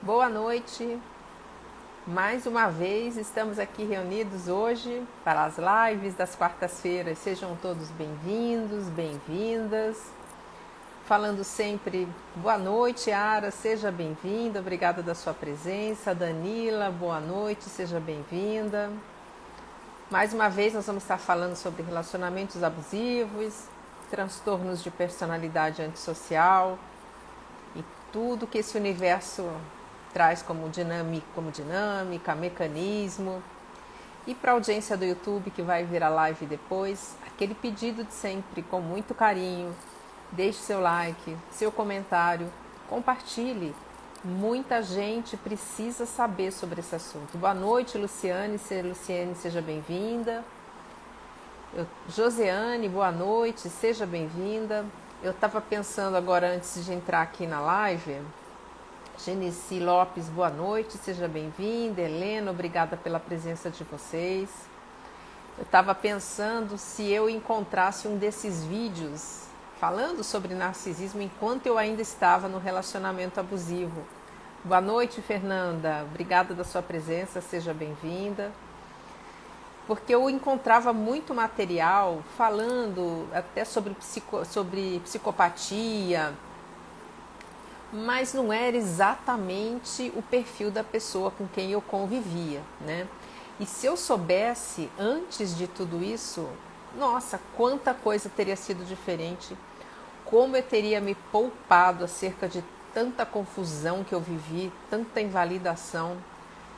Boa noite, mais uma vez estamos aqui reunidos hoje para as lives das quartas-feiras. Sejam todos bem-vindos, bem-vindas. Falando sempre, boa noite, Ara, seja bem-vinda, obrigada da sua presença. Danila, boa noite, seja bem-vinda. Mais uma vez nós vamos estar falando sobre relacionamentos abusivos, transtornos de personalidade antissocial e tudo que esse universo traz como dinâmica, mecanismo. E para a audiência do YouTube que vai vir a live depois, aquele pedido de sempre, com muito carinho, deixe seu like, seu comentário, compartilhe. Muita gente precisa saber sobre esse assunto. Boa noite, Luciane, seja bem-vinda. Josiane, boa noite, seja bem-vinda. Eu estava pensando agora, antes de entrar aqui na live, Genesi Lopes, boa noite, seja bem-vinda. Helena, obrigada pela presença de vocês. Eu estava pensando se eu encontrasse um desses vídeos falando sobre narcisismo enquanto eu ainda estava no relacionamento abusivo. Boa noite, Fernanda, obrigada da sua presença, seja bem-vinda. Porque eu encontrava muito material falando até sobre psicopatia, mas não era exatamente o perfil da pessoa com quem eu convivia, né? E se eu soubesse antes de tudo isso, nossa, quanta coisa teria sido diferente, como eu teria me poupado acerca de tanta confusão que eu vivi, tanta invalidação.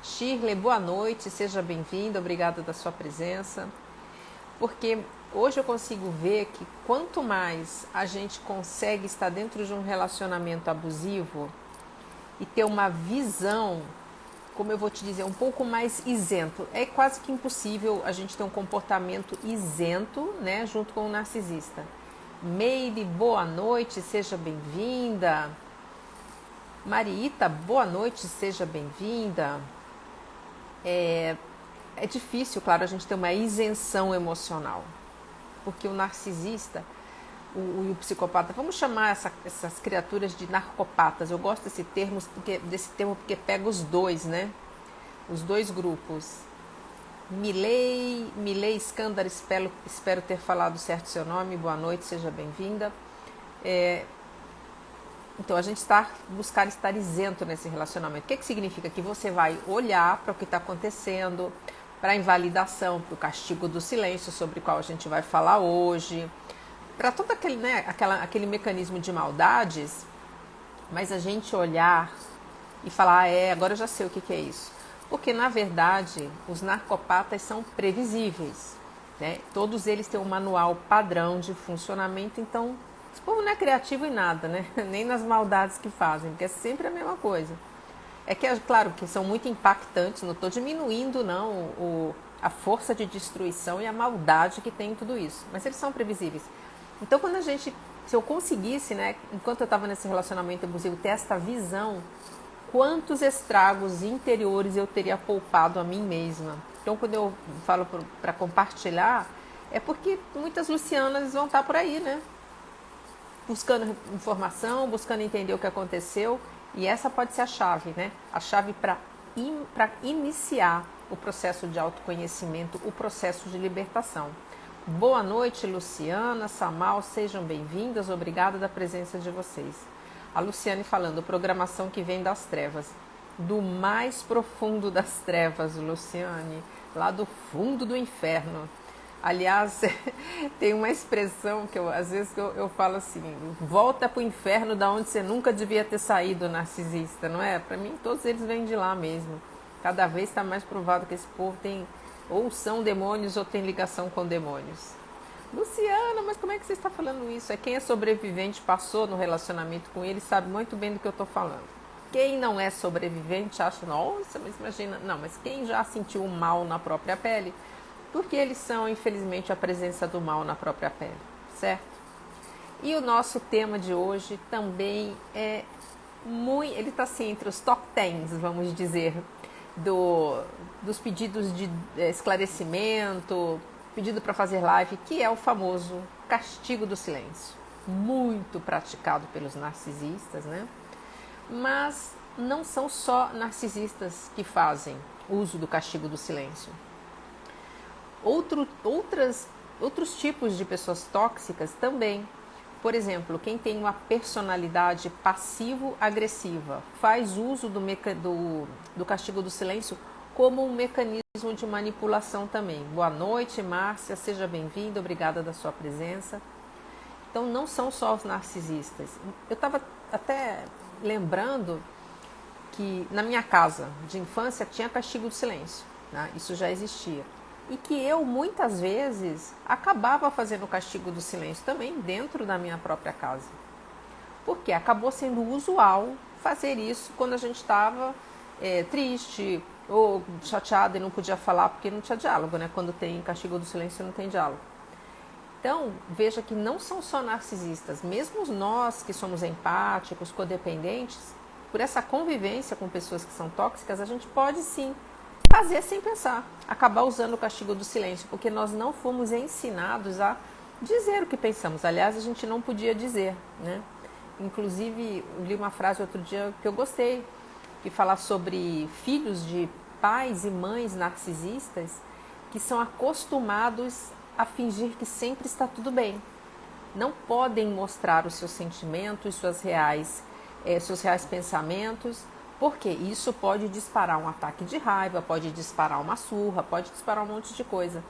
Shirley, boa noite, seja bem-vinda, obrigada da sua presença. Porque hoje eu consigo ver que quanto mais a gente consegue estar dentro de um relacionamento abusivo e ter uma visão, como eu vou te dizer, um pouco mais isento. É quase que impossível a gente ter um comportamento isento, né, junto com o narcisista. Meire, boa noite, seja bem-vinda. Mariita, boa noite, seja bem-vinda. É difícil, claro, a gente ter uma isenção emocional, porque o narcisista, o psicopata, vamos chamar essas criaturas de narcopatas. Eu gosto desse termo porque pega os dois, né? Os dois grupos. Milei Skandar, espero ter falado certo seu nome, boa noite, seja bem-vinda. Então, a gente buscar estar isento nesse relacionamento. O que significa? Que você vai olhar para o que está acontecendo, para a invalidação, para o castigo do silêncio, sobre o qual a gente vai falar hoje, para todo aquele mecanismo de maldades, mas a gente olhar e falar, agora eu já sei o que é isso. Porque, na verdade, os narcopatas são previsíveis, né? Todos eles têm um manual padrão de funcionamento, então esse povo não é criativo em nada, né? Nem nas maldades que fazem, porque é sempre a mesma coisa. É que, claro, que são muito impactantes, não estou diminuindo, não, a força de destruição e a maldade que tem em tudo isso, mas eles são previsíveis. Então, se eu conseguisse, né, enquanto eu estava nesse relacionamento abusivo, ter esta visão, quantos estragos interiores eu teria poupado a mim mesma. Então, quando eu falo para compartilhar, é porque muitas Lucianas vão estar por aí, né? Buscando informação, buscando entender o que aconteceu, e essa pode ser a chave, né? A chave para iniciar o processo de autoconhecimento, o processo de libertação. Boa noite, Luciana, Samal, sejam bem-vindas, obrigada da presença de vocês. A Luciane falando, programação que vem das trevas, do mais profundo das trevas, Luciane, lá do fundo do inferno. Aliás, tem uma expressão que às vezes eu falo assim, volta para o inferno da onde você nunca devia ter saído, narcisista, não é? Para mim, todos eles vêm de lá mesmo. Cada vez está mais provado que esse povo ou são demônios ou tem ligação com demônios. Luciana, mas como é que você está falando isso? Quem é sobrevivente, passou no relacionamento com ele, sabe muito bem do que eu estou falando. Quem não é sobrevivente acha, nossa, mas imagina. Não, mas quem já sentiu o mal na própria pele, porque eles são, infelizmente, a presença do mal na própria pele, certo? E o nosso tema de hoje também é muito, ele está assim entre os top 10, vamos dizer, dos pedidos de esclarecimento, pedido para fazer live, que é o famoso castigo do silêncio, muito praticado pelos narcisistas, né? Mas não são só narcisistas que fazem uso do castigo do silêncio. Outros tipos de pessoas tóxicas também. Por exemplo, quem tem uma personalidade passivo-agressiva faz uso do castigo do silêncio como um mecanismo de manipulação também. Boa noite, Márcia, seja bem-vinda, obrigada da sua presença. Então, não são só os narcisistas. Eu estava até lembrando que na minha casa de infância tinha castigo do silêncio, né? Isso já existia. E que eu, muitas vezes, acabava fazendo o castigo do silêncio também dentro da minha própria casa. Porque acabou sendo usual fazer isso quando a gente estava triste ou chateado e não podia falar porque não tinha diálogo, né? Quando tem castigo do silêncio não tem diálogo. Então, veja que não são só narcisistas, mesmo nós que somos empáticos, codependentes, por essa convivência com pessoas que são tóxicas, a gente pode sim fazer sem pensar, acabar usando o castigo do silêncio, porque nós não fomos ensinados a dizer o que pensamos. Aliás, a gente não podia dizer, né? Inclusive, eu li uma frase outro dia que eu gostei, que fala sobre filhos de pais e mães narcisistas que são acostumados a fingir que sempre está tudo bem. Não podem mostrar os seus sentimentos, seus reais pensamentos, porque isso pode disparar um ataque de raiva, pode disparar uma surra, pode disparar um monte de coisa.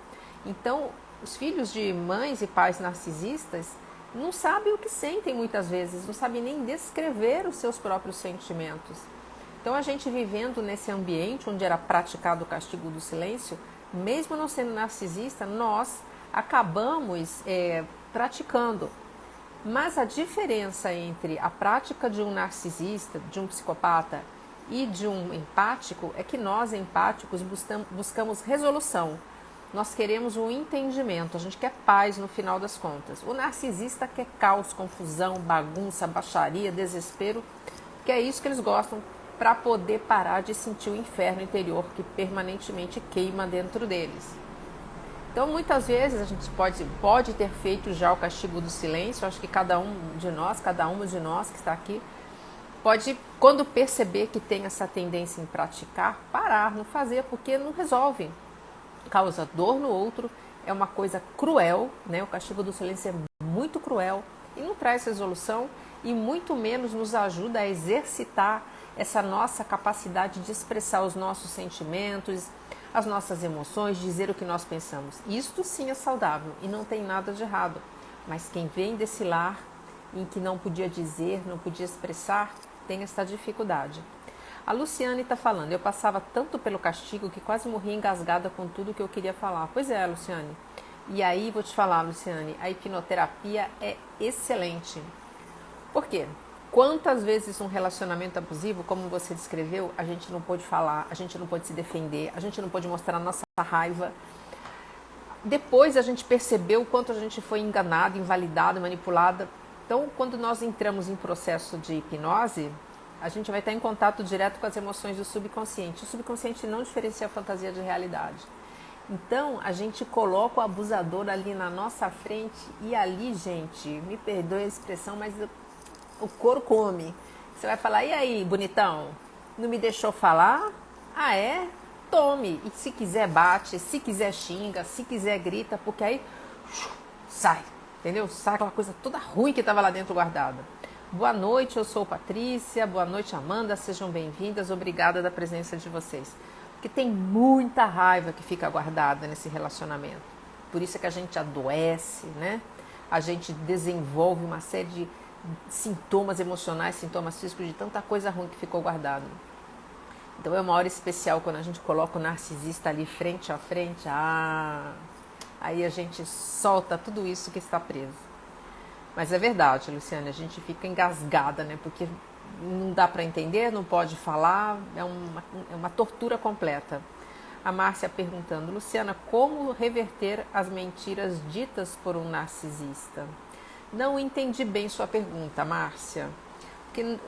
Então, os filhos de mães e pais narcisistas não sabem o que sentem muitas vezes, não sabem nem descrever os seus próprios sentimentos. Então, a gente vivendo nesse ambiente onde era praticado o castigo do silêncio, mesmo não sendo narcisista, nós acabamos praticando. Mas a diferença entre a prática de um narcisista, de um psicopata e de um empático é que nós, empáticos, buscamos resolução. Nós queremos um entendimento, a gente quer paz no final das contas. O narcisista quer caos, confusão, bagunça, baixaria, desespero, que é isso que eles gostam para poder parar de sentir o inferno interior que permanentemente queima dentro deles. Então, muitas vezes a gente pode ter feito já o castigo do silêncio. Acho que cada uma de nós que está aqui, pode, quando perceber que tem essa tendência em praticar, parar, não fazer, porque não resolve. Causa dor no outro, é uma coisa cruel, né? O castigo do silêncio é muito cruel e não traz resolução e muito menos nos ajuda a exercitar essa nossa capacidade de expressar os nossos sentimentos, as nossas emoções, dizer o que nós pensamos. Isto sim é saudável e não tem nada de errado. Mas quem vem desse lar em que não podia dizer, não podia expressar, tem essa dificuldade. A Luciane está falando, eu passava tanto pelo castigo que quase morri engasgada com tudo que eu queria falar. Pois é, Luciane. E aí, vou te falar, Luciane, a hipnoterapia é excelente. Por quê? Quantas vezes um relacionamento abusivo, como você descreveu, a gente não pôde falar, a gente não pôde se defender, a gente não pôde mostrar a nossa raiva. Depois a gente percebeu o quanto a gente foi enganada, invalidada, manipulada. Então, quando nós entramos em processo de hipnose, a gente vai estar em contato direto com as emoções do subconsciente. O subconsciente não diferencia a fantasia de realidade. Então, a gente coloca o abusador ali na nossa frente e ali, gente, me perdoe a expressão, mas o couro come. Você vai falar, e aí, bonitão? Não me deixou falar? Ah, é? Tome. E se quiser bate, se quiser xinga, se quiser grita, porque aí sai, entendeu? Sai aquela coisa toda ruim que estava lá dentro guardada. Boa noite, eu sou Patrícia. Boa noite, Amanda. Sejam bem-vindas. Obrigada da presença de vocês. Porque tem muita raiva que fica guardada nesse relacionamento. Por isso é que a gente adoece, né? A gente desenvolve uma série de sintomas emocionais, sintomas físicos, de tanta coisa ruim que ficou guardada. Então é uma hora especial quando a gente coloca o narcisista ali frente a frente. Aí a gente solta tudo isso que está preso. Mas é verdade, Luciana, a gente fica engasgada, né? Porque não dá para entender, não pode falar, é uma tortura completa. A Márcia perguntando, Luciana, como reverter as mentiras ditas por um narcisista? Não entendi bem sua pergunta, Márcia. Porque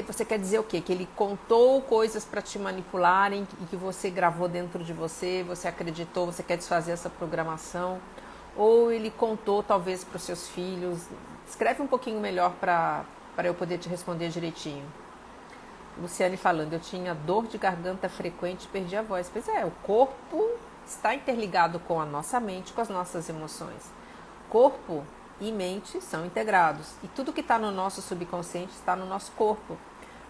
você quer dizer o quê? Que ele contou coisas para te manipularem e que você gravou dentro de você, você acreditou, você quer desfazer essa programação? Ou ele contou talvez para os seus filhos? Escreve um pouquinho melhor para eu poder te responder direitinho. Luciane falando, eu tinha dor de garganta frequente e perdi a voz. Pois é, o corpo está interligado com a nossa mente, com as nossas emoções. Corpo e mente são integrados. E tudo que está no nosso subconsciente está no nosso corpo.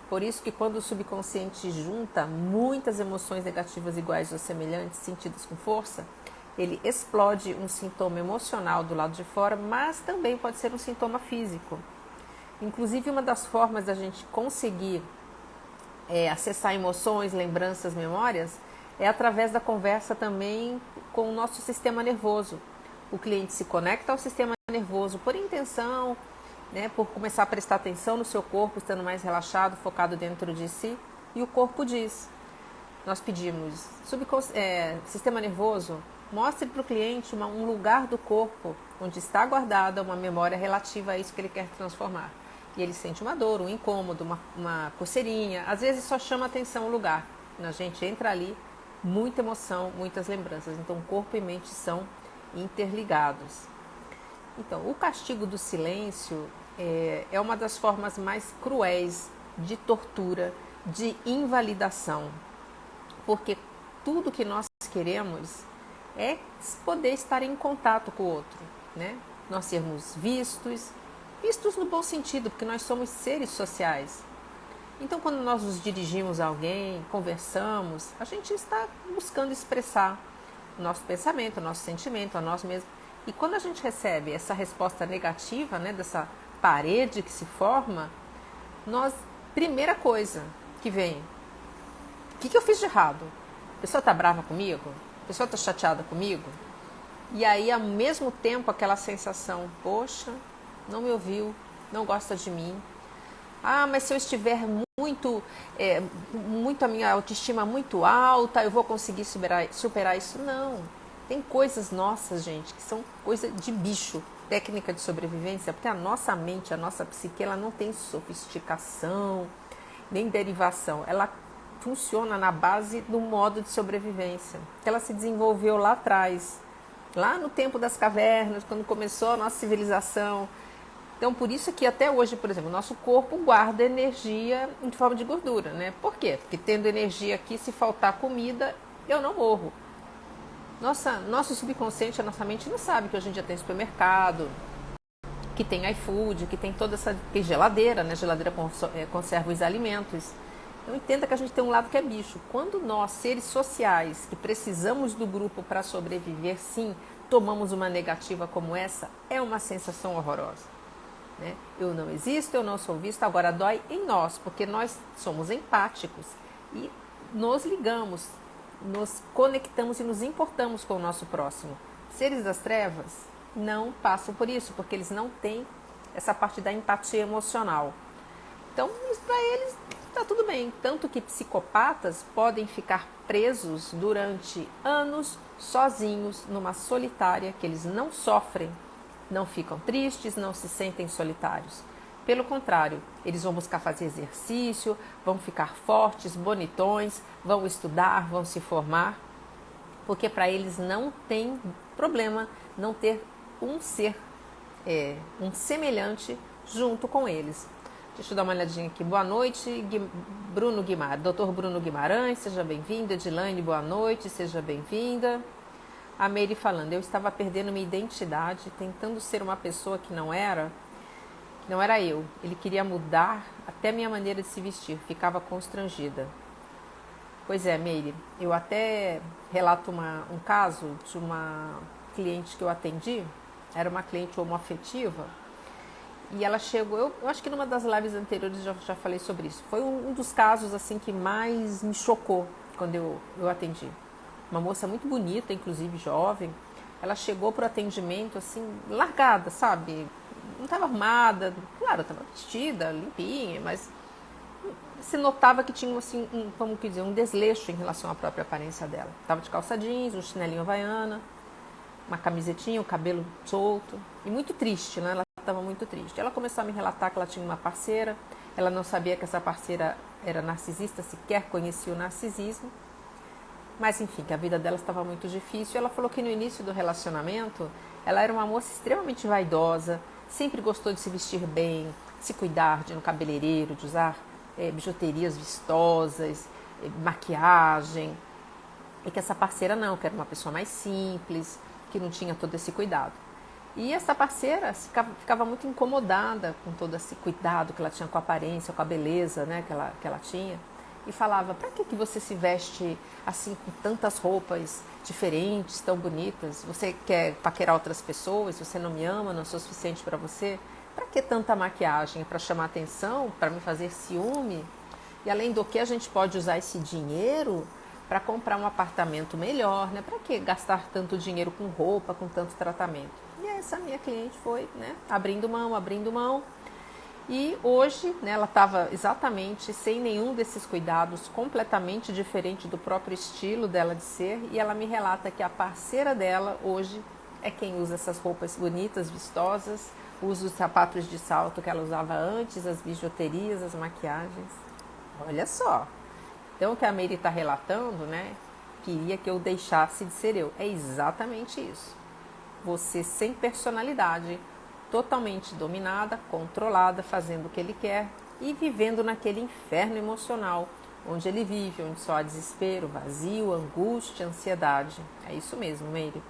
Por isso que quando o subconsciente junta muitas emoções negativas iguais ou semelhantes, sentidas com força, ele explode um sintoma emocional do lado de fora, mas também pode ser um sintoma físico. Inclusive, uma das formas da gente conseguir acessar emoções, lembranças, memórias, é através da conversa também com o nosso sistema nervoso. O cliente se conecta ao sistema nervoso por intenção, né, por começar a prestar atenção no seu corpo, estando mais relaxado, focado dentro de si, e o corpo diz. Nós pedimos, sistema nervoso, mostre para o cliente um lugar do corpo onde está guardada uma memória relativa a isso que ele quer transformar. E ele sente uma dor, um incômodo, uma coceirinha, às vezes só chama atenção o lugar. A gente entra ali, muita emoção, muitas lembranças. Então, corpo e mente são interligados. Então, o castigo do silêncio é uma das formas mais cruéis de tortura, de invalidação. Porque tudo que nós queremos é poder estar em contato com o outro, né? Nós sermos vistos no bom sentido, porque nós somos seres sociais. Então, quando nós nos dirigimos a alguém, conversamos, a gente está buscando expressar o nosso pensamento, o nosso sentimento, a nós mesmos. E quando a gente recebe essa resposta negativa, né, dessa parede que se forma, primeira coisa que vem, o que eu fiz de errado? A pessoa está brava comigo? A pessoa está chateada comigo? E aí, ao mesmo tempo, aquela sensação, poxa, não me ouviu, não gosta de mim. Ah, mas se eu estiver muito a minha autoestima muito alta, eu vou conseguir superar isso. Não, tem coisas nossas, gente, que são coisa de bicho, técnica de sobrevivência, porque a nossa mente, a nossa psique, ela não tem sofisticação, nem derivação. Ela funciona na base do modo de sobrevivência, que ela se desenvolveu lá atrás, lá no tempo das cavernas, quando começou a nossa civilização. Então, por isso que até hoje, por exemplo, o nosso corpo guarda energia em forma de gordura, né? Por quê? Porque tendo energia aqui, se faltar comida, eu não morro. Nosso subconsciente, a nossa mente não sabe que hoje em dia tem supermercado, que tem iFood, que tem toda essa geladeira, né? Geladeira conserva os alimentos. Então, entenda que a gente tem um lado que é bicho. Quando nós, seres sociais, que precisamos do grupo para sobreviver, sim, tomamos uma negativa como essa, é uma sensação horrorosa. Né? Eu não existo, eu não sou visto, agora dói em nós, porque nós somos empáticos e nos ligamos, nos conectamos e nos importamos com o nosso próximo. Seres das trevas não passam por isso, porque eles não têm essa parte da empatia emocional. Então, para eles está tudo bem, tanto que psicopatas podem ficar presos durante anos sozinhos, numa solitária, que eles não sofrem, não ficam tristes, não se sentem solitários. Pelo contrário, eles vão buscar fazer exercício, vão ficar fortes, bonitões, vão estudar, vão se formar, porque para eles não tem problema não ter um ser, um semelhante junto com eles. Deixa eu dar uma olhadinha aqui. Boa noite, Bruno Guimarães. Dr. Bruno Guimarães, seja bem-vindo. Edilane, boa noite, seja bem-vinda. A Meire falando, eu estava perdendo minha identidade, tentando ser uma pessoa que não era eu. Ele queria mudar até minha maneira de se vestir, ficava constrangida. Pois é, Meire, eu até relato um caso de uma cliente que eu atendi, era uma cliente homoafetiva, e ela chegou, eu acho que numa das lives anteriores já falei sobre isso. Foi um dos casos assim que mais me chocou quando eu atendi. Uma moça muito bonita, inclusive jovem. Ela chegou para o atendimento assim, largada, sabe? Não estava arrumada, claro, estava vestida, limpinha, mas se notava que tinha assim, um desleixo em relação à própria aparência dela. Estava de calça jeans, um chinelinho havaiana, uma camisetinha, o cabelo solto e muito triste, né? Ela estava muito triste. Ela começou a me relatar que ela tinha uma parceira, ela não sabia que essa parceira era narcisista, sequer conhecia o narcisismo, mas enfim, que a vida dela estava muito difícil. Ela falou que no início do relacionamento, ela era uma moça extremamente vaidosa, sempre gostou de se vestir bem, se cuidar, de ir no cabeleireiro, de usar bijuterias vistosas, maquiagem, e que essa parceira não, que era uma pessoa mais simples, que não tinha todo esse cuidado. E essa parceira ficava muito incomodada com todo esse cuidado que ela tinha com a aparência, com a beleza, né, que ela tinha. E falava, para que você se veste assim com tantas roupas diferentes, tão bonitas? Você quer paquerar outras pessoas? Você não me ama, não sou suficiente para você? Para que tanta maquiagem? Para chamar atenção? Para me fazer ciúme? E além do que, a gente pode usar esse dinheiro para comprar um apartamento melhor, né? Para que gastar tanto dinheiro com roupa, com tanto tratamento? E essa minha cliente foi, né, abrindo mão. E hoje, né, ela estava exatamente sem nenhum desses cuidados, completamente diferente do próprio estilo dela de ser. E ela me relata que a parceira dela hoje é quem usa essas roupas bonitas, vistosas, usa os sapatos de salto que ela usava antes, as bijuterias, as maquiagens. Olha só. Então, o que a Meire está relatando, né, queria que eu deixasse de ser eu. É exatamente isso. Você sem personalidade, totalmente dominada, controlada, fazendo o que ele quer e vivendo naquele inferno emocional onde ele vive, onde só há desespero, vazio, angústia, ansiedade. É isso mesmo, Meire.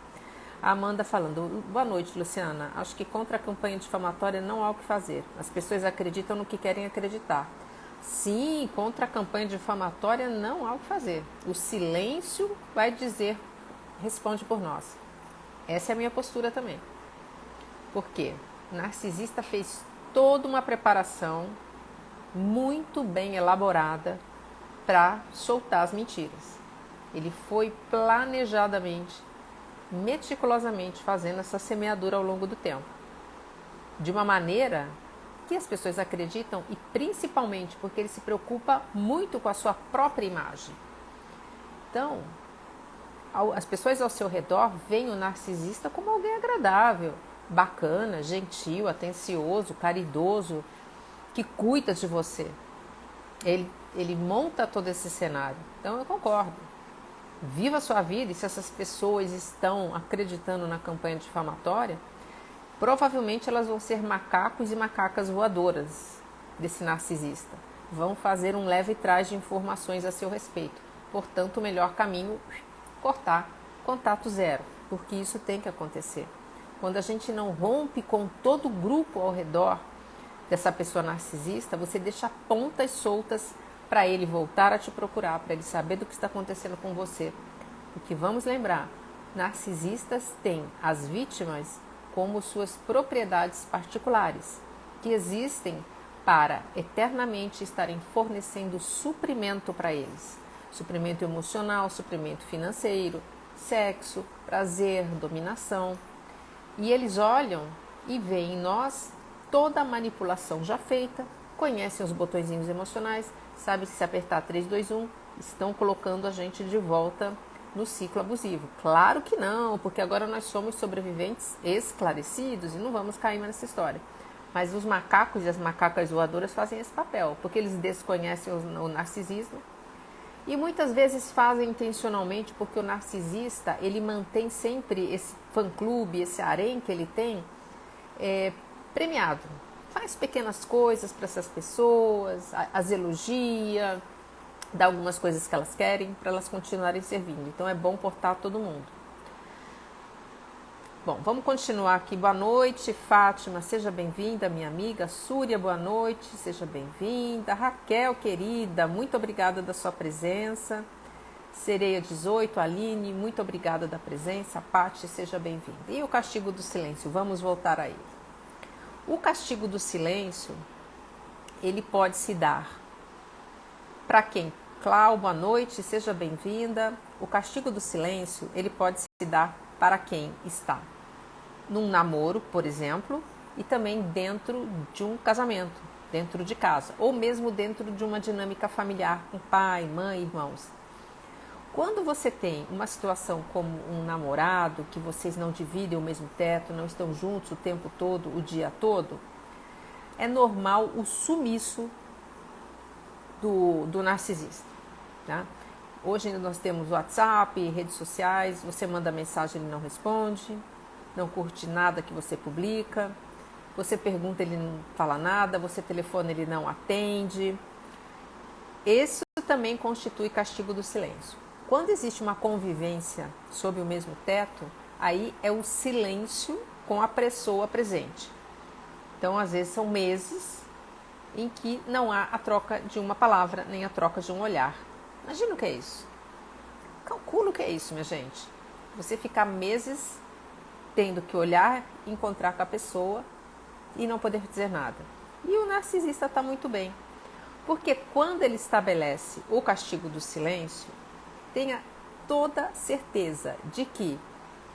A Amanda falando, boa noite, Luciana. Acho que contra a campanha difamatória não há o que fazer. As pessoas acreditam no que querem acreditar. Sim, contra a campanha difamatória não há o que fazer. O silêncio vai dizer, responde por nós. Essa é a minha postura também. Por quê? O narcisista fez toda uma preparação muito bem elaborada para soltar as mentiras. Ele foi planejadamente, meticulosamente fazendo essa semeadura ao longo do tempo. De uma maneira que as pessoas acreditam e principalmente porque ele se preocupa muito com a sua própria imagem. Então, as pessoas ao seu redor veem o narcisista como alguém agradável, bacana, gentil, atencioso, caridoso, que cuida de você. Ele monta todo esse cenário. Então eu concordo. Viva a sua vida, e se essas pessoas estão acreditando na campanha difamatória, provavelmente elas vão ser macacos e macacas voadoras desse narcisista. Vão fazer um leve trás de informações a seu respeito. Portanto, o melhor caminho cortar contato zero, porque isso tem que acontecer. Quando a gente não rompe com todo o grupo ao redor dessa pessoa narcisista, você deixa pontas soltas para ele voltar a te procurar, para ele saber do que está acontecendo com você. Porque vamos lembrar, narcisistas têm as vítimas como suas propriedades particulares, que existem para eternamente estarem fornecendo suprimento para eles. Suprimento emocional, suprimento financeiro, sexo, prazer, dominação. E eles olham e veem em nós toda a manipulação já feita, conhecem os botõezinhos emocionais, sabem que se apertar 3, 2, 1, estão colocando a gente de volta no ciclo abusivo. Claro que não, porque agora nós somos sobreviventes esclarecidos e não vamos cair nessa história. Mas os macacos e as macacas voadoras fazem esse papel, porque eles desconhecem o narcisismo e muitas vezes fazem intencionalmente, porque o narcisista, ele mantém sempre esse fã-clube, esse harém que ele tem, premiado. Faz pequenas coisas para essas pessoas, as elogia, dá algumas coisas que elas querem para elas continuarem servindo. Então é bom portar todo mundo. Bom, vamos continuar aqui. Boa noite, Fátima, seja bem-vinda, minha amiga. Súria, boa noite, seja bem-vinda. Raquel, querida, muito obrigada da sua presença. Sereia 18, Aline, muito obrigada da presença. Pati, seja bem-vinda. E o castigo do silêncio, vamos voltar a ele. O castigo do silêncio, ele pode se dar para quem? Clau, boa noite, seja bem-vinda. O castigo do silêncio, ele pode se dar para quem está num namoro, por exemplo, e também dentro de um casamento, dentro de casa, ou mesmo dentro de uma dinâmica familiar com pai, mãe, irmãos. Quando você tem uma situação como um namorado, que vocês não dividem o mesmo teto, não estão juntos o tempo todo, o dia todo, é normal o sumiço do narcisista. Tá? Hoje ainda nós temos WhatsApp, redes sociais, você manda mensagem, ele não responde, não curte nada que você publica, você pergunta, ele não fala nada, você telefona, ele não atende. Isso também constitui castigo do silêncio. Quando existe uma convivência sob o mesmo teto, aí é o silêncio com a pessoa presente. Então, às vezes, são meses em que não há a troca de uma palavra, nem a troca de um olhar. Imagina o que é isso. Calcula o que é isso, minha gente. Você ficar meses tendo que olhar, encontrar com a pessoa e não poder dizer nada. E o narcisista está muito bem. Porque quando ele estabelece o castigo do silêncio, tenha toda certeza de que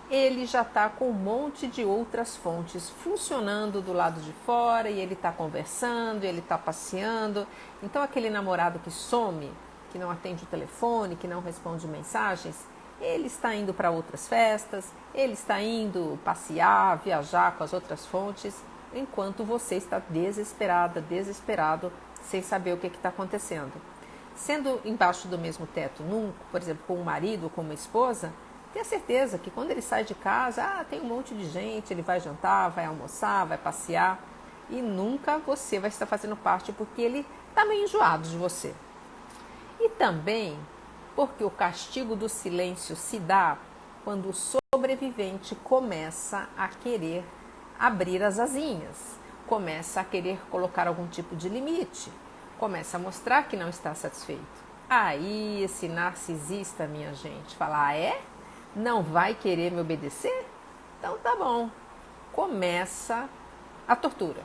ele já está com um monte de outras fontes funcionando do lado de fora e ele está conversando, ele está passeando. Então aquele namorado que some, que não atende o telefone, que não responde mensagens, ele está indo para outras festas, ele está indo passear, viajar com as outras fontes, enquanto você está desesperada, desesperado, sem saber o que está acontecendo. Sendo embaixo do mesmo teto, por exemplo, com um marido ou com uma esposa, tenha certeza que quando ele sai de casa, tem um monte de gente, ele vai jantar, vai almoçar, vai passear, e nunca você vai estar fazendo parte porque ele está meio enjoado de você. E também porque o castigo do silêncio se dá quando o sobrevivente começa a querer abrir as asinhas, começa a querer colocar algum tipo de limite, começa a mostrar que não está satisfeito. Aí esse narcisista, minha gente, fala, não vai querer me obedecer? Então tá bom. Começa a tortura.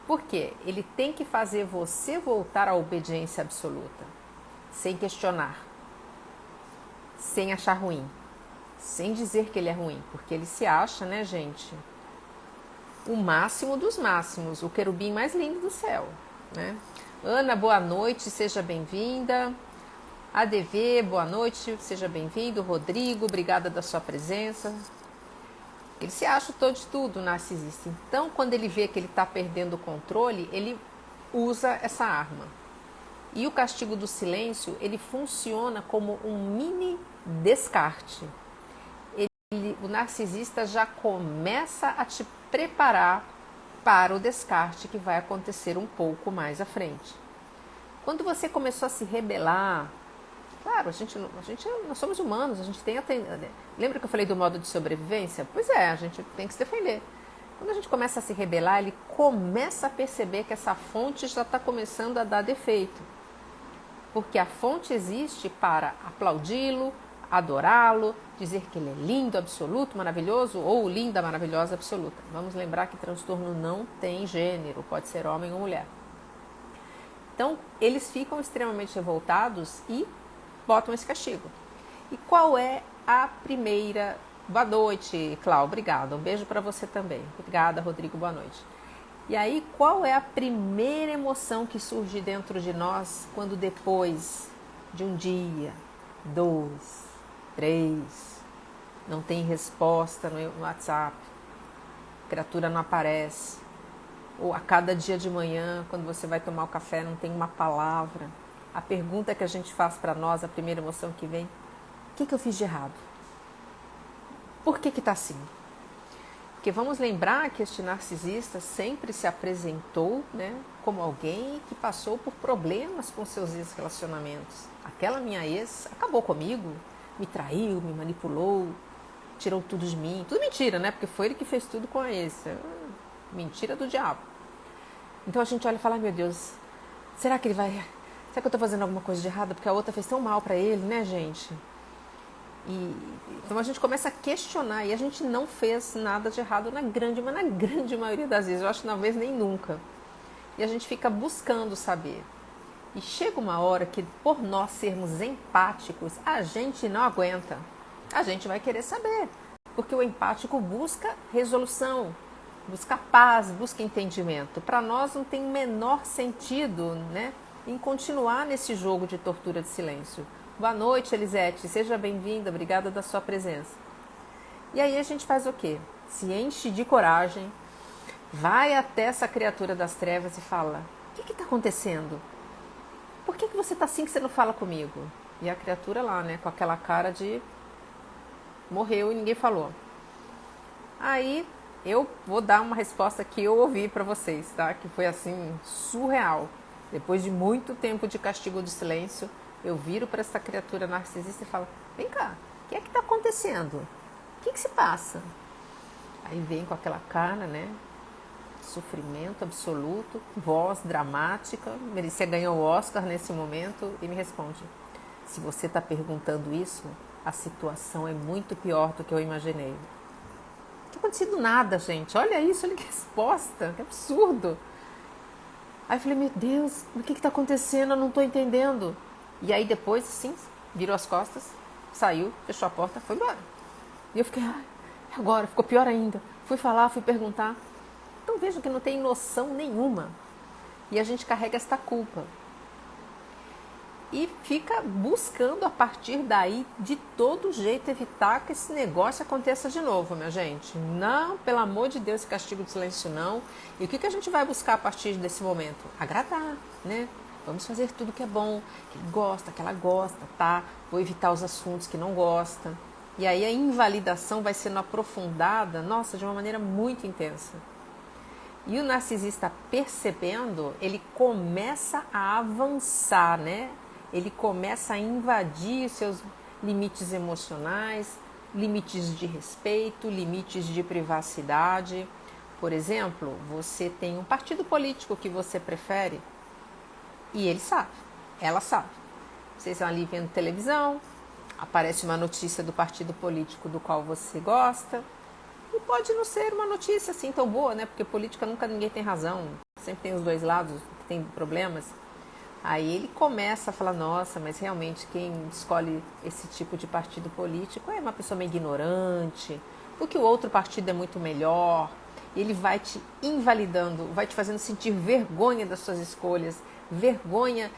Por quê? Ele tem que fazer você voltar à obediência absoluta, sem questionar, sem achar ruim, sem dizer que ele é ruim, porque ele se acha, né, gente, o máximo dos máximos, o querubim mais lindo do céu, né? Ana, boa noite, seja bem-vinda. ADV, boa noite, seja bem-vindo. Rodrigo, obrigada da sua presença. Ele se acha todo de tudo, o narcisista. Então, quando ele vê que ele está perdendo o controle, ele usa essa arma. E o castigo do silêncio, ele funciona como um mini descarte. O narcisista já começa a te preparar para o descarte que vai acontecer um pouco mais à frente. Quando você começou a se rebelar, claro, nós somos humanos, a gente tem a lembra que eu falei do modo de sobrevivência? Pois é, a gente tem que se defender. Quando a gente começa a se rebelar, ele começa a perceber que essa fonte já está começando a dar defeito. Porque a fonte existe para aplaudi-lo, adorá-lo, dizer que ele é lindo, absoluto, maravilhoso ou linda, maravilhosa, absoluta. Vamos lembrar que transtorno não tem gênero, pode ser homem ou mulher. Então, eles ficam extremamente revoltados e botam esse castigo. E qual é a primeira... Boa noite, Cláudia, obrigada. Um beijo para você também. Obrigada, Rodrigo, boa noite. E aí, qual é a primeira emoção que surge dentro de nós quando depois de um dia, 2, 3, não tem resposta no WhatsApp, a criatura não aparece, ou a cada dia de manhã, quando você vai tomar o café, não tem uma palavra. A pergunta que a gente faz para nós, a primeira emoção que vem, o que eu fiz de errado? Por que está assim? Porque vamos lembrar que este narcisista sempre se apresentou, né, como alguém que passou por problemas com seus ex-relacionamentos. Aquela minha ex acabou comigo, me traiu, me manipulou, tirou tudo de mim. Tudo mentira, né? Porque foi ele que fez tudo com a ex. Mentira do diabo. Então a gente olha e fala, meu Deus, será que ele vai... Será que eu estou fazendo alguma coisa de errado? Porque a outra fez tão mal para ele, né, gente? Então a gente começa a questionar e a gente não fez nada de errado na grande maioria das vezes, eu acho que talvez nem nunca. E a gente fica buscando saber. E chega uma hora que, por nós sermos empáticos, a gente não aguenta. A gente vai querer saber. Porque o empático busca resolução, busca paz, busca entendimento. Para nós não tem o menor sentido, né, em continuar nesse jogo de tortura de silêncio. Boa noite, Elisete. Seja bem-vinda. Obrigada da sua presença. E aí a gente faz o quê? Se enche de coragem, vai até essa criatura das trevas e fala, o que está acontecendo? Por que você está assim que você não fala comigo? E a criatura lá, né, com aquela cara de morreu e ninguém falou. Aí eu vou dar uma resposta que eu ouvi para vocês, tá? Que foi assim, surreal. Depois de muito tempo de castigo do silêncio, eu viro para essa criatura narcisista e falo: vem cá, o que é que está acontecendo? O que se passa? Aí vem com aquela cara, né? Sofrimento absoluto, voz dramática, merecia ganhar o Oscar nesse momento, e me responde: se você está perguntando isso, a situação é muito pior do que eu imaginei. Não tem acontecido nada, gente. Olha isso, olha que resposta, que absurdo. Aí eu falei: meu Deus, o que está acontecendo? Eu não estou entendendo. E aí depois, assim, virou as costas, saiu, fechou a porta, foi embora. E eu fiquei: ai, agora, ficou pior ainda. Fui falar, fui perguntar. Então vejo que não tem noção nenhuma. E a gente carrega esta culpa. E fica buscando a partir daí, de todo jeito, evitar que esse negócio aconteça de novo, minha gente. Não, pelo amor de Deus, esse castigo do silêncio não. E o que a gente vai buscar a partir desse momento? Agradar, né? Vamos fazer tudo que é bom, que ele gosta, que ela gosta, tá? Vou evitar os assuntos que não gosta. E aí a invalidação vai sendo aprofundada, nossa, de uma maneira muito intensa. E o narcisista, percebendo, ele começa a avançar, né? Ele começa a invadir seus limites emocionais, limites de respeito, limites de privacidade. Por exemplo, você tem um partido político que você prefere e ele sabe, ela sabe. Vocês estão ali vendo televisão, aparece uma notícia do partido político do qual você gosta. E pode não ser uma notícia assim tão boa, né? Porque política nunca ninguém tem razão. Sempre tem os dois lados que tem problemas. Aí ele começa a falar: nossa, mas realmente quem escolhe esse tipo de partido político é uma pessoa meio ignorante, porque o outro partido é muito melhor. Ele vai te invalidando, vai te fazendo sentir vergonha das suas escolhas, vergonha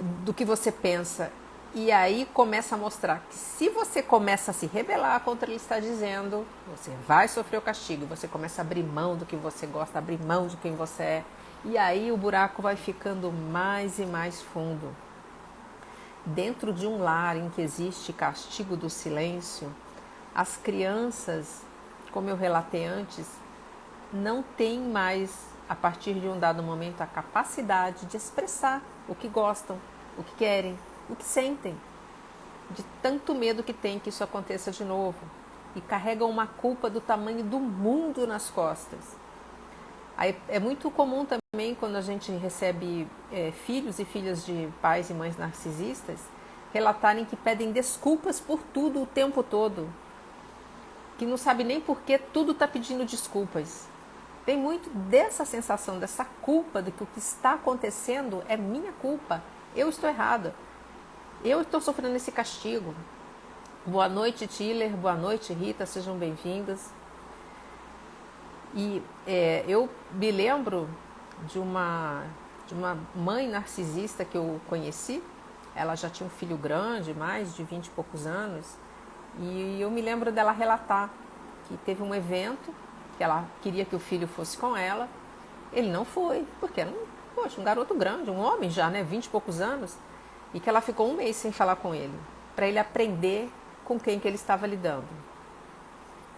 do que você pensa. E aí começa a mostrar que se você começa a se rebelar contra o que ele está dizendo, você vai sofrer o castigo. Você começa a abrir mão do que você gosta, abrir mão de quem você é. E aí o buraco vai ficando mais e mais fundo. Dentro de um lar em que existe castigo do silêncio, as crianças, como eu relatei antes, não têm mais, a partir de um dado momento, a capacidade de expressar o que gostam, o que querem, o que sentem, de tanto medo que tem que isso aconteça de novo, e carregam uma culpa do tamanho do mundo nas costas. Aí é muito comum também, quando a gente recebe filhos e filhas de pais e mães narcisistas, relatarem que pedem desculpas por tudo o tempo todo, que não sabe nem por que tudo está pedindo desculpas. Tem muito dessa sensação, dessa culpa de que o que está acontecendo é minha culpa, eu estou errada. Eu estou sofrendo esse castigo. Boa noite, Tiller. Boa noite, Rita. Sejam bem-vindas. E eu me lembro de uma mãe narcisista que eu conheci. Ela já tinha um filho grande, mais de 20 e poucos anos. E eu me lembro dela relatar que teve um evento que ela queria que o filho fosse com ela. Ele não foi, porque era um garoto grande, um homem já, né? 20 e poucos anos. E que ela ficou um mês sem falar com ele, para ele aprender com quem que ele estava lidando.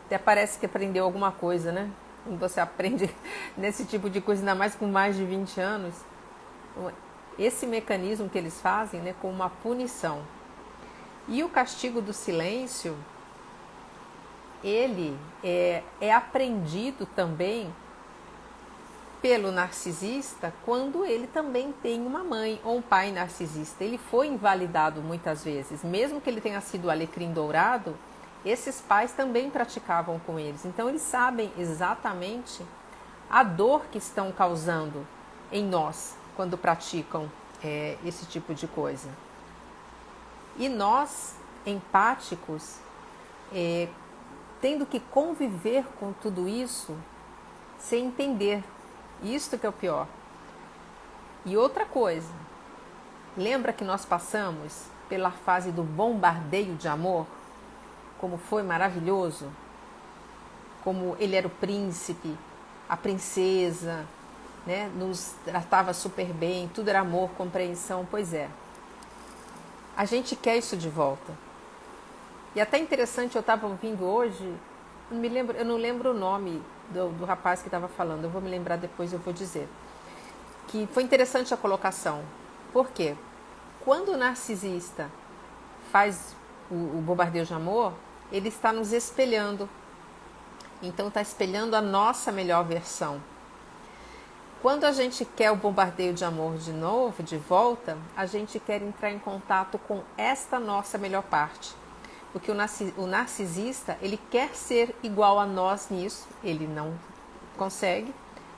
Até parece que aprendeu alguma coisa, né? Quando você aprende nesse tipo de coisa, ainda mais com mais de 20 anos. Esse mecanismo que eles fazem, né, com uma punição. E o castigo do silêncio, ele é aprendido também pelo narcisista quando ele também tem uma mãe ou um pai narcisista. Ele foi invalidado muitas vezes, mesmo que ele tenha sido alecrim dourado, esses pais também praticavam com eles. Então eles sabem exatamente a dor que estão causando em nós quando praticam esse tipo de coisa. E nós, empáticos, tendo que conviver com tudo isso sem entender. Isto que é o pior. E outra coisa, lembra que nós passamos pela fase do bombardeio de amor? Como foi maravilhoso? Como ele era o príncipe, a princesa, né? Nos tratava super bem, tudo era amor, compreensão. Pois é, a gente quer isso de volta. E até interessante, eu estava ouvindo hoje, eu não lembro o nome do rapaz que estava falando, eu vou me lembrar depois, eu vou dizer. que foi interessante a colocação. Por quê? Quando o narcisista faz o bombardeio de amor, ele está nos espelhando. Então está espelhando a nossa melhor versão. Quando a gente quer o bombardeio de amor de novo, de volta, a gente quer entrar em contato com esta nossa melhor parte. Porque o narcisista, ele quer ser igual a nós nisso, ele não consegue,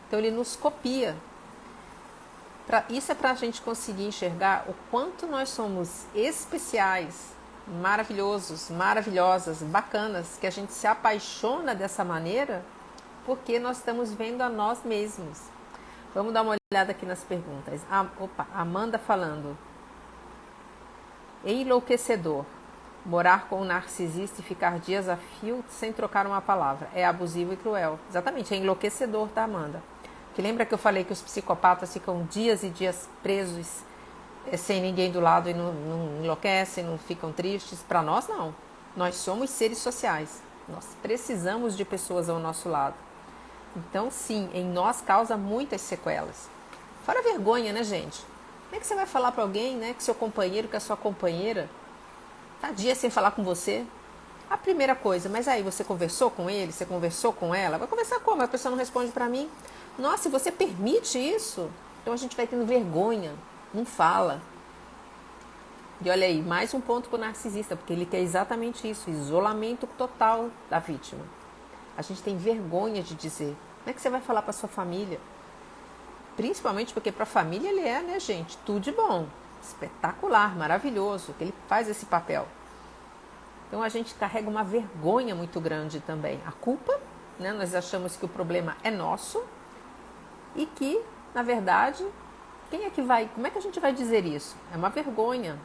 então ele nos copia. Isso é para a gente conseguir enxergar o quanto nós somos especiais, maravilhosos, maravilhosas, bacanas, que a gente se apaixona dessa maneira porque nós estamos vendo a nós mesmos. Vamos dar uma olhada aqui nas perguntas. Amanda falando. É enlouquecedor morar com um narcisista e ficar dias a fio sem trocar uma palavra. É abusivo e cruel. Exatamente, é enlouquecedor, tá, Amanda? Que lembra que eu falei que os psicopatas ficam dias e dias presos sem ninguém do lado e não enlouquecem, não ficam tristes? Para nós, não. Nós somos seres sociais. Nós precisamos de pessoas ao nosso lado. Então, sim, em nós causa muitas sequelas. Fora a vergonha, né, gente? Como é que você vai falar para alguém, né, que seu companheiro, que a sua companheira tá dias sem falar com você? A primeira coisa, mas aí você conversou com ele? Você conversou com ela? Vai conversar como? A pessoa não responde para mim. Nossa, se você permite isso, então a gente vai tendo vergonha, não fala. E olha aí, mais um ponto para o narcisista, porque ele quer exatamente isso, isolamento total da vítima. A gente tem vergonha de dizer. Como é que você vai falar para sua família? Principalmente porque para a família ele é, né, gente, tudo de bom, espetacular, maravilhoso, que ele faz esse papel. Então a gente carrega uma vergonha muito grande também. A culpa, né, nós achamos que o problema é nosso e que, na verdade, quem é que vai, como é que a gente vai dizer isso? É uma vergonha.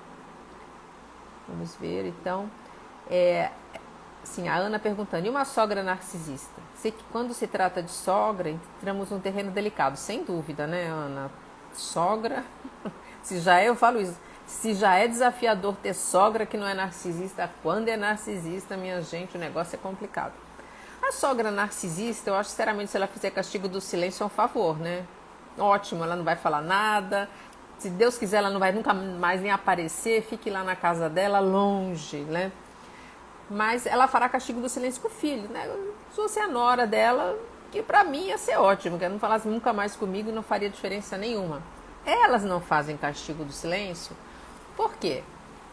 Vamos ver, então, a Ana perguntando, e uma sogra narcisista? Sei que quando se trata de sogra, entramos num terreno delicado, sem dúvida, né, Ana? Sogra, eu falo isso, se já é desafiador ter sogra que não é narcisista, quando é narcisista, minha gente, o negócio é complicado. A sogra narcisista, eu acho, sinceramente, se ela fizer castigo do silêncio, é um favor, né? Ótimo, ela não vai falar nada, se Deus quiser, ela não vai nunca mais nem aparecer, fique lá na casa dela, longe, né? Mas ela fará castigo do silêncio com o filho, né? Se você é a nora dela, que pra mim ia ser ótimo, que ela não falasse nunca mais comigo, não faria diferença nenhuma. Elas não fazem castigo do silêncio, por quê?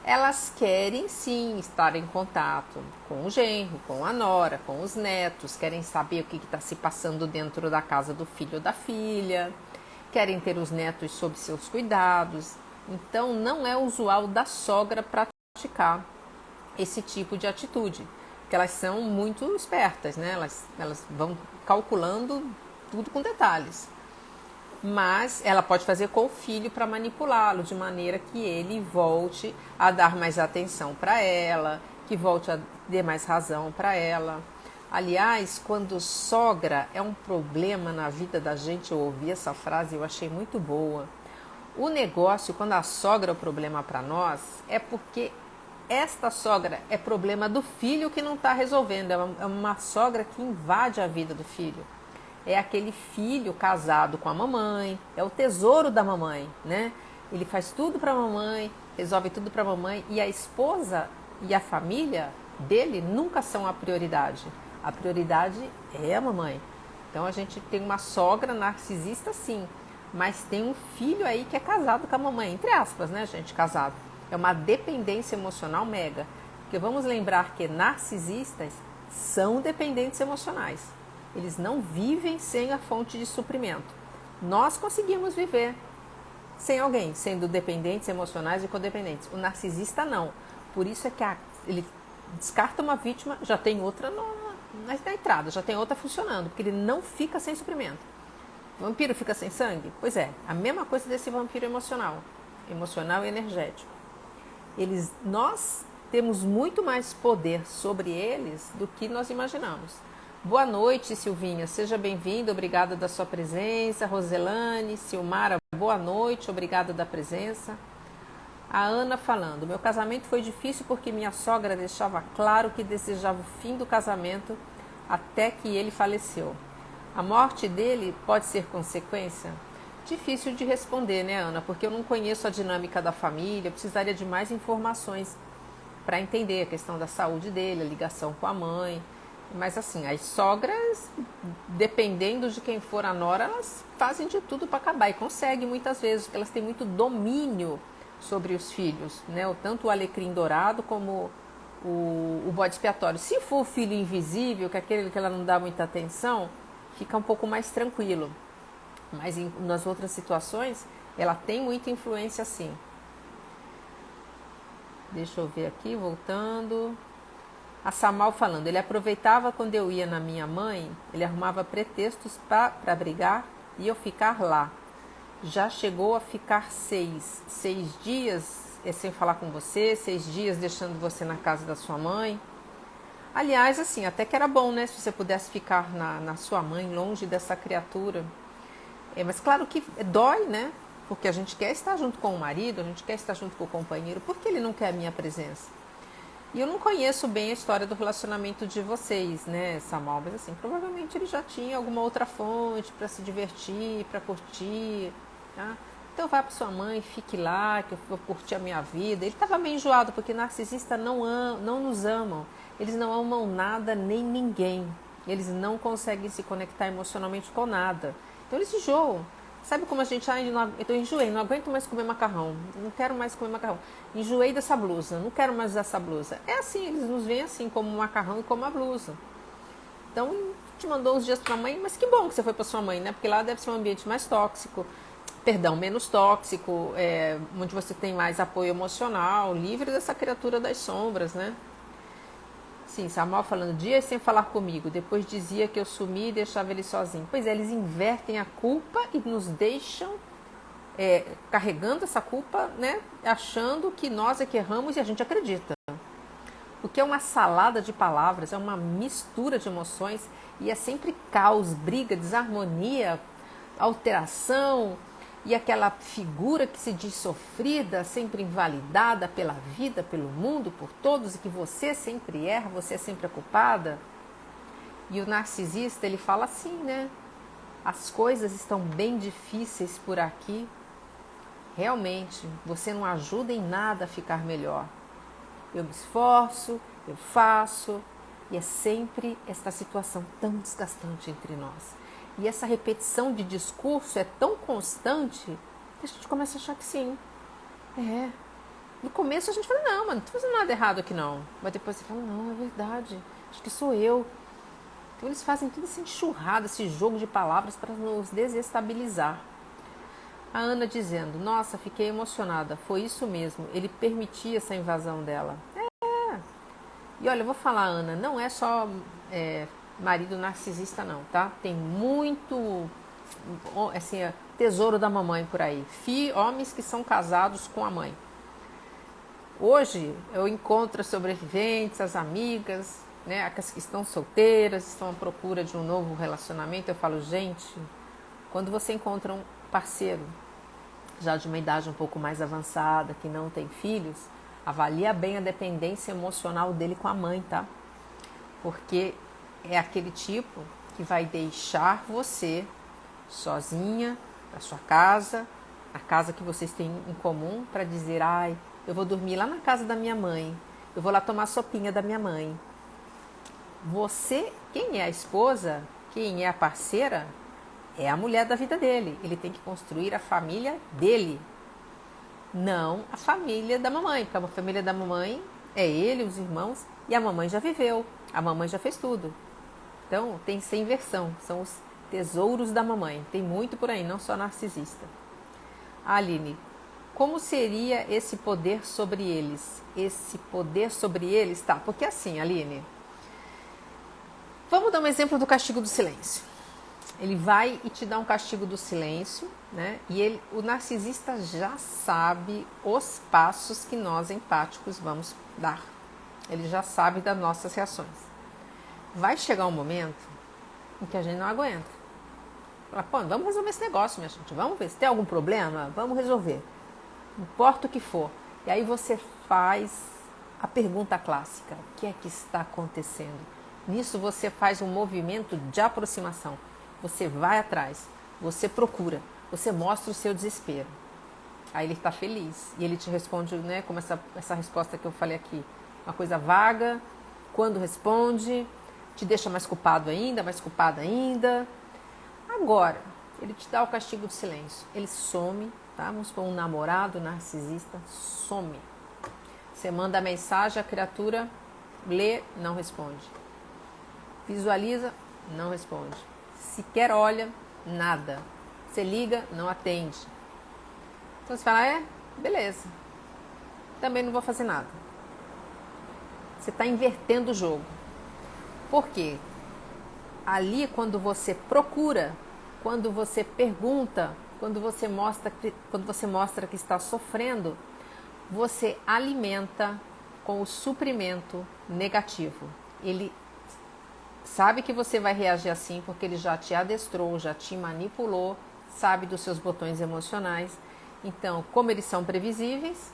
Elas querem sim estar em contato com o genro, com a nora, com os netos, querem saber o que está se passando dentro da casa do filho ou da filha, querem ter os netos sob seus cuidados. Então não é usual da sogra praticar esse tipo de atitude, porque elas são muito espertas, né? Elas vão calculando tudo com detalhes. Mas ela pode fazer com o filho para manipulá-lo, de maneira que ele volte a dar mais atenção para ela, que volte a dar mais razão para ela. Aliás, quando sogra é um problema na vida da gente, eu ouvi essa frase e eu achei muito boa. O negócio, quando a sogra é o problema para nós, é porque esta sogra é problema do filho que não está resolvendo. É uma sogra que invade a vida do filho. É aquele filho casado com a mamãe, é o tesouro da mamãe, né? Ele faz tudo para a mamãe, resolve tudo para a mamãe, e a esposa e a família dele nunca são a prioridade. A prioridade é a mamãe. Então a gente tem uma sogra narcisista, sim, mas tem um filho aí que é casado com a mamãe, entre aspas, né, gente, casado. É uma dependência emocional mega. Porque vamos lembrar que narcisistas são dependentes emocionais. Eles não vivem sem a fonte de suprimento. Nós conseguimos viver sem alguém, sendo dependentes emocionais e codependentes. O narcisista não. Por isso é que ele descarta uma vítima, já tem outra na entrada, já tem outra funcionando, porque ele não fica sem suprimento. O vampiro fica sem sangue? Pois é, a mesma coisa desse vampiro emocional e energético. Nós temos muito mais poder sobre eles do que nós imaginamos. Boa noite, Silvinha. Seja bem-vinda. Obrigada da sua presença. Roselane, Silmara, boa noite. Obrigada da presença. A Ana falando. Meu casamento foi difícil porque minha sogra deixava claro que desejava o fim do casamento até que ele faleceu. A morte dele pode ser consequência? Difícil de responder, né, Ana? Porque eu não conheço a dinâmica da família, eu precisaria de mais informações para entender a questão da saúde dele, a ligação com a mãe. Mas assim, as sogras, dependendo de quem for a nora, elas fazem de tudo para acabar e conseguem muitas vezes, porque elas têm muito domínio sobre os filhos, né? Tanto o alecrim dourado como o bode expiatório. Se for o filho invisível, que é aquele que ela não dá muita atenção, fica um pouco mais tranquilo. Mas nas outras situações, ela tem muita influência sim. Deixa eu ver aqui, voltando. A Samal falando, ele aproveitava quando eu ia na minha mãe, ele arrumava pretextos para brigar e eu ficar lá. Já chegou a ficar seis dias sem falar com você, 6 dias deixando você na casa da sua mãe. Aliás, assim, até que era bom, né? Se você pudesse ficar na sua mãe, longe dessa criatura. Mas claro que dói, né? Porque a gente quer estar junto com o marido, a gente quer estar junto com o companheiro. Por que ele não quer a minha presença? E eu não conheço bem a história do relacionamento de vocês, né, Samal? Mas assim, provavelmente ele já tinha alguma outra fonte para se divertir, para curtir, tá? Então vai para sua mãe, fique lá, que eu vou curtir a minha vida. Ele estava bem enjoado, porque narcisistas não nos amam. Eles não amam nada nem ninguém. Eles não conseguem se conectar emocionalmente com nada. Então eles enjoam. Sabe como a gente, eu enjoei, não aguento mais comer macarrão, não quero mais comer macarrão, enjoei dessa blusa, não quero mais usar essa blusa. É assim, eles nos veem assim, como o macarrão e como a blusa. Então, te mandou uns dias pra mãe, mas que bom que você foi pra sua mãe, né? Porque lá deve ser um ambiente mais tóxico, menos tóxico, onde você tem mais apoio emocional, livre dessa criatura das sombras, né? Sim, Samuel falando, dias sem falar comigo, depois dizia que eu sumi e deixava ele sozinho. Pois é, eles invertem a culpa e nos deixam carregando essa culpa, né? Achando que nós é que erramos e a gente acredita. Porque é uma salada de palavras, é uma mistura de emoções e é sempre caos, briga, desarmonia, alteração e aquela figura que se diz sofrida, sempre invalidada pela vida, pelo mundo, por todos, e que você sempre erra, você é sempre a culpada. E o narcisista, ele fala assim, né? As coisas estão bem difíceis por aqui. Realmente, você não ajuda em nada a ficar melhor. Eu me esforço, eu faço, e é sempre esta situação tão desgastante entre nós. E essa repetição de discurso é tão constante que a gente começa a achar que sim. No começo a gente fala, não, mas não estou fazendo nada errado aqui não. Mas depois você fala, não, é verdade, acho que sou eu. Então eles fazem tudo essa enxurrada, esse jogo de palavras para nos desestabilizar. A Ana dizendo, nossa, fiquei emocionada, foi isso mesmo, ele permitia essa invasão dela. E olha, eu vou falar, Ana, não é só marido narcisista não, tá? Tem muito, assim, tesouro da mamãe por aí. Homens que são casados com a mãe. Hoje eu encontro as sobreviventes, as amigas, né, as que estão solteiras, estão à procura de um novo relacionamento. Eu falo, gente, quando você encontra um parceiro já de uma idade um pouco mais avançada, que não tem filhos, avalia bem a dependência emocional dele com a mãe, tá? Porque é aquele tipo que vai deixar você sozinha na sua casa, na casa que vocês têm em comum, para dizer, ai, eu vou dormir lá na casa da minha mãe, eu vou lá tomar a sopinha da minha mãe. Você, quem é a esposa, quem é a parceira, é a mulher da vida dele. Ele tem que construir a família dele, não a família da mamãe, porque a família da mamãe é ele, os irmãos, e a mamãe já viveu, a mamãe já fez tudo. Então tem essa inversão, são os tesouros da mamãe, tem muito por aí, não só narcisista. Aline, como seria esse poder sobre eles? Esse poder sobre eles, tá, porque assim, Aline, vamos dar um exemplo do castigo do silêncio. Ele vai e te dá um castigo do silêncio, né? E o narcisista já sabe os passos que nós empáticos vamos dar. Ele já sabe das nossas reações. Vai chegar um momento em que a gente não aguenta. Fala, pô, vamos resolver esse negócio, minha gente. Vamos ver se tem algum problema, vamos resolver. Não importa o que for. E aí você faz a pergunta clássica: o que é que está acontecendo? Nisso você faz um movimento de aproximação. Você vai atrás, você procura, você mostra o seu desespero. Aí ele está feliz e ele te responde, né, como essa resposta que eu falei aqui, uma coisa vaga. Quando responde, te deixa mais culpado ainda, mais culpada ainda. Agora, ele te dá o castigo do silêncio. Ele some, tá? Vamos supor, um namorado narcisista some. Você manda a mensagem, a criatura lê, não responde. Visualiza, não responde. Sequer olha, nada. Você liga, não atende. Então você fala, beleza. Também não vou fazer nada. Você está invertendo o jogo. Por quê? Ali, quando você procura, quando você pergunta, quando você mostra que está sofrendo, você alimenta com o suprimento negativo. Ele sabe que você vai reagir assim porque ele já te adestrou, já te manipulou, sabe dos seus botões emocionais. Então, como eles são previsíveis,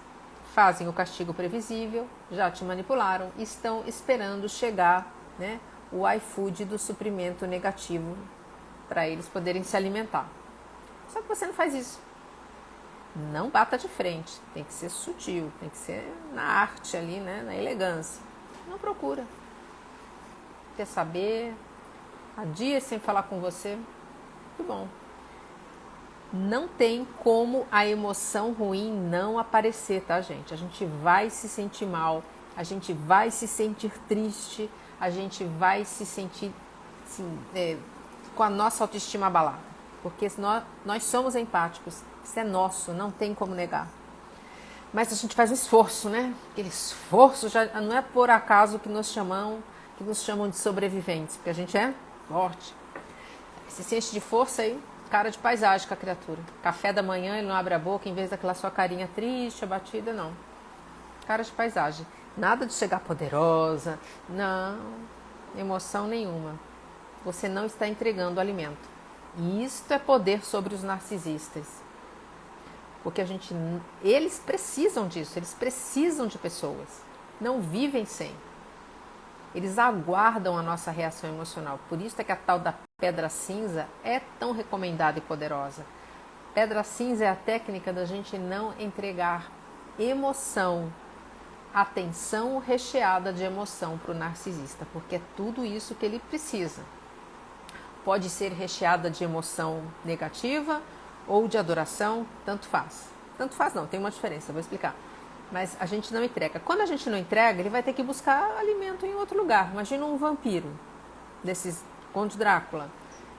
fazem o castigo previsível, já te manipularam, estão esperando chegar, né, o iFood do suprimento negativo para eles poderem se alimentar. Só que você não faz isso. Não bata de frente, tem que ser sutil, tem que ser na arte ali, né, na elegância. Não procura. Quer saber? Há dias sem falar com você? Muito bom. Não tem como a emoção ruim não aparecer, tá, gente? A gente vai se sentir mal, a gente vai se sentir triste, a gente vai se sentir assim, com a nossa autoestima abalada. Porque nós somos empáticos, isso é nosso, não tem como negar. Mas a gente faz um esforço, né? Aquele esforço já não é por acaso que nos chamam de sobreviventes, porque a gente é forte. Se sente de força aí, cara de paisagem com a criatura. Café da manhã, ele não abre a boca, em vez daquela sua carinha triste, abatida, não. Cara de paisagem. Nada de chegar poderosa, não, emoção nenhuma. Você não está entregando alimento. E isto é poder sobre os narcisistas. Porque eles precisam disso, eles precisam de pessoas. Não vivem sem. Eles aguardam a nossa reação emocional. Por isso é que a tal da pedra cinza é tão recomendada e poderosa. Pedra cinza é a técnica da gente não entregar emoção, atenção recheada de emoção para o narcisista, porque é tudo isso que ele precisa. Pode ser recheada de emoção negativa ou de adoração, tanto faz. Tanto faz não, tem uma diferença, vou explicar. Mas a gente não entrega. Quando a gente não entrega, ele vai ter que buscar alimento em outro lugar. Imagina um vampiro, desses Conde Drácula.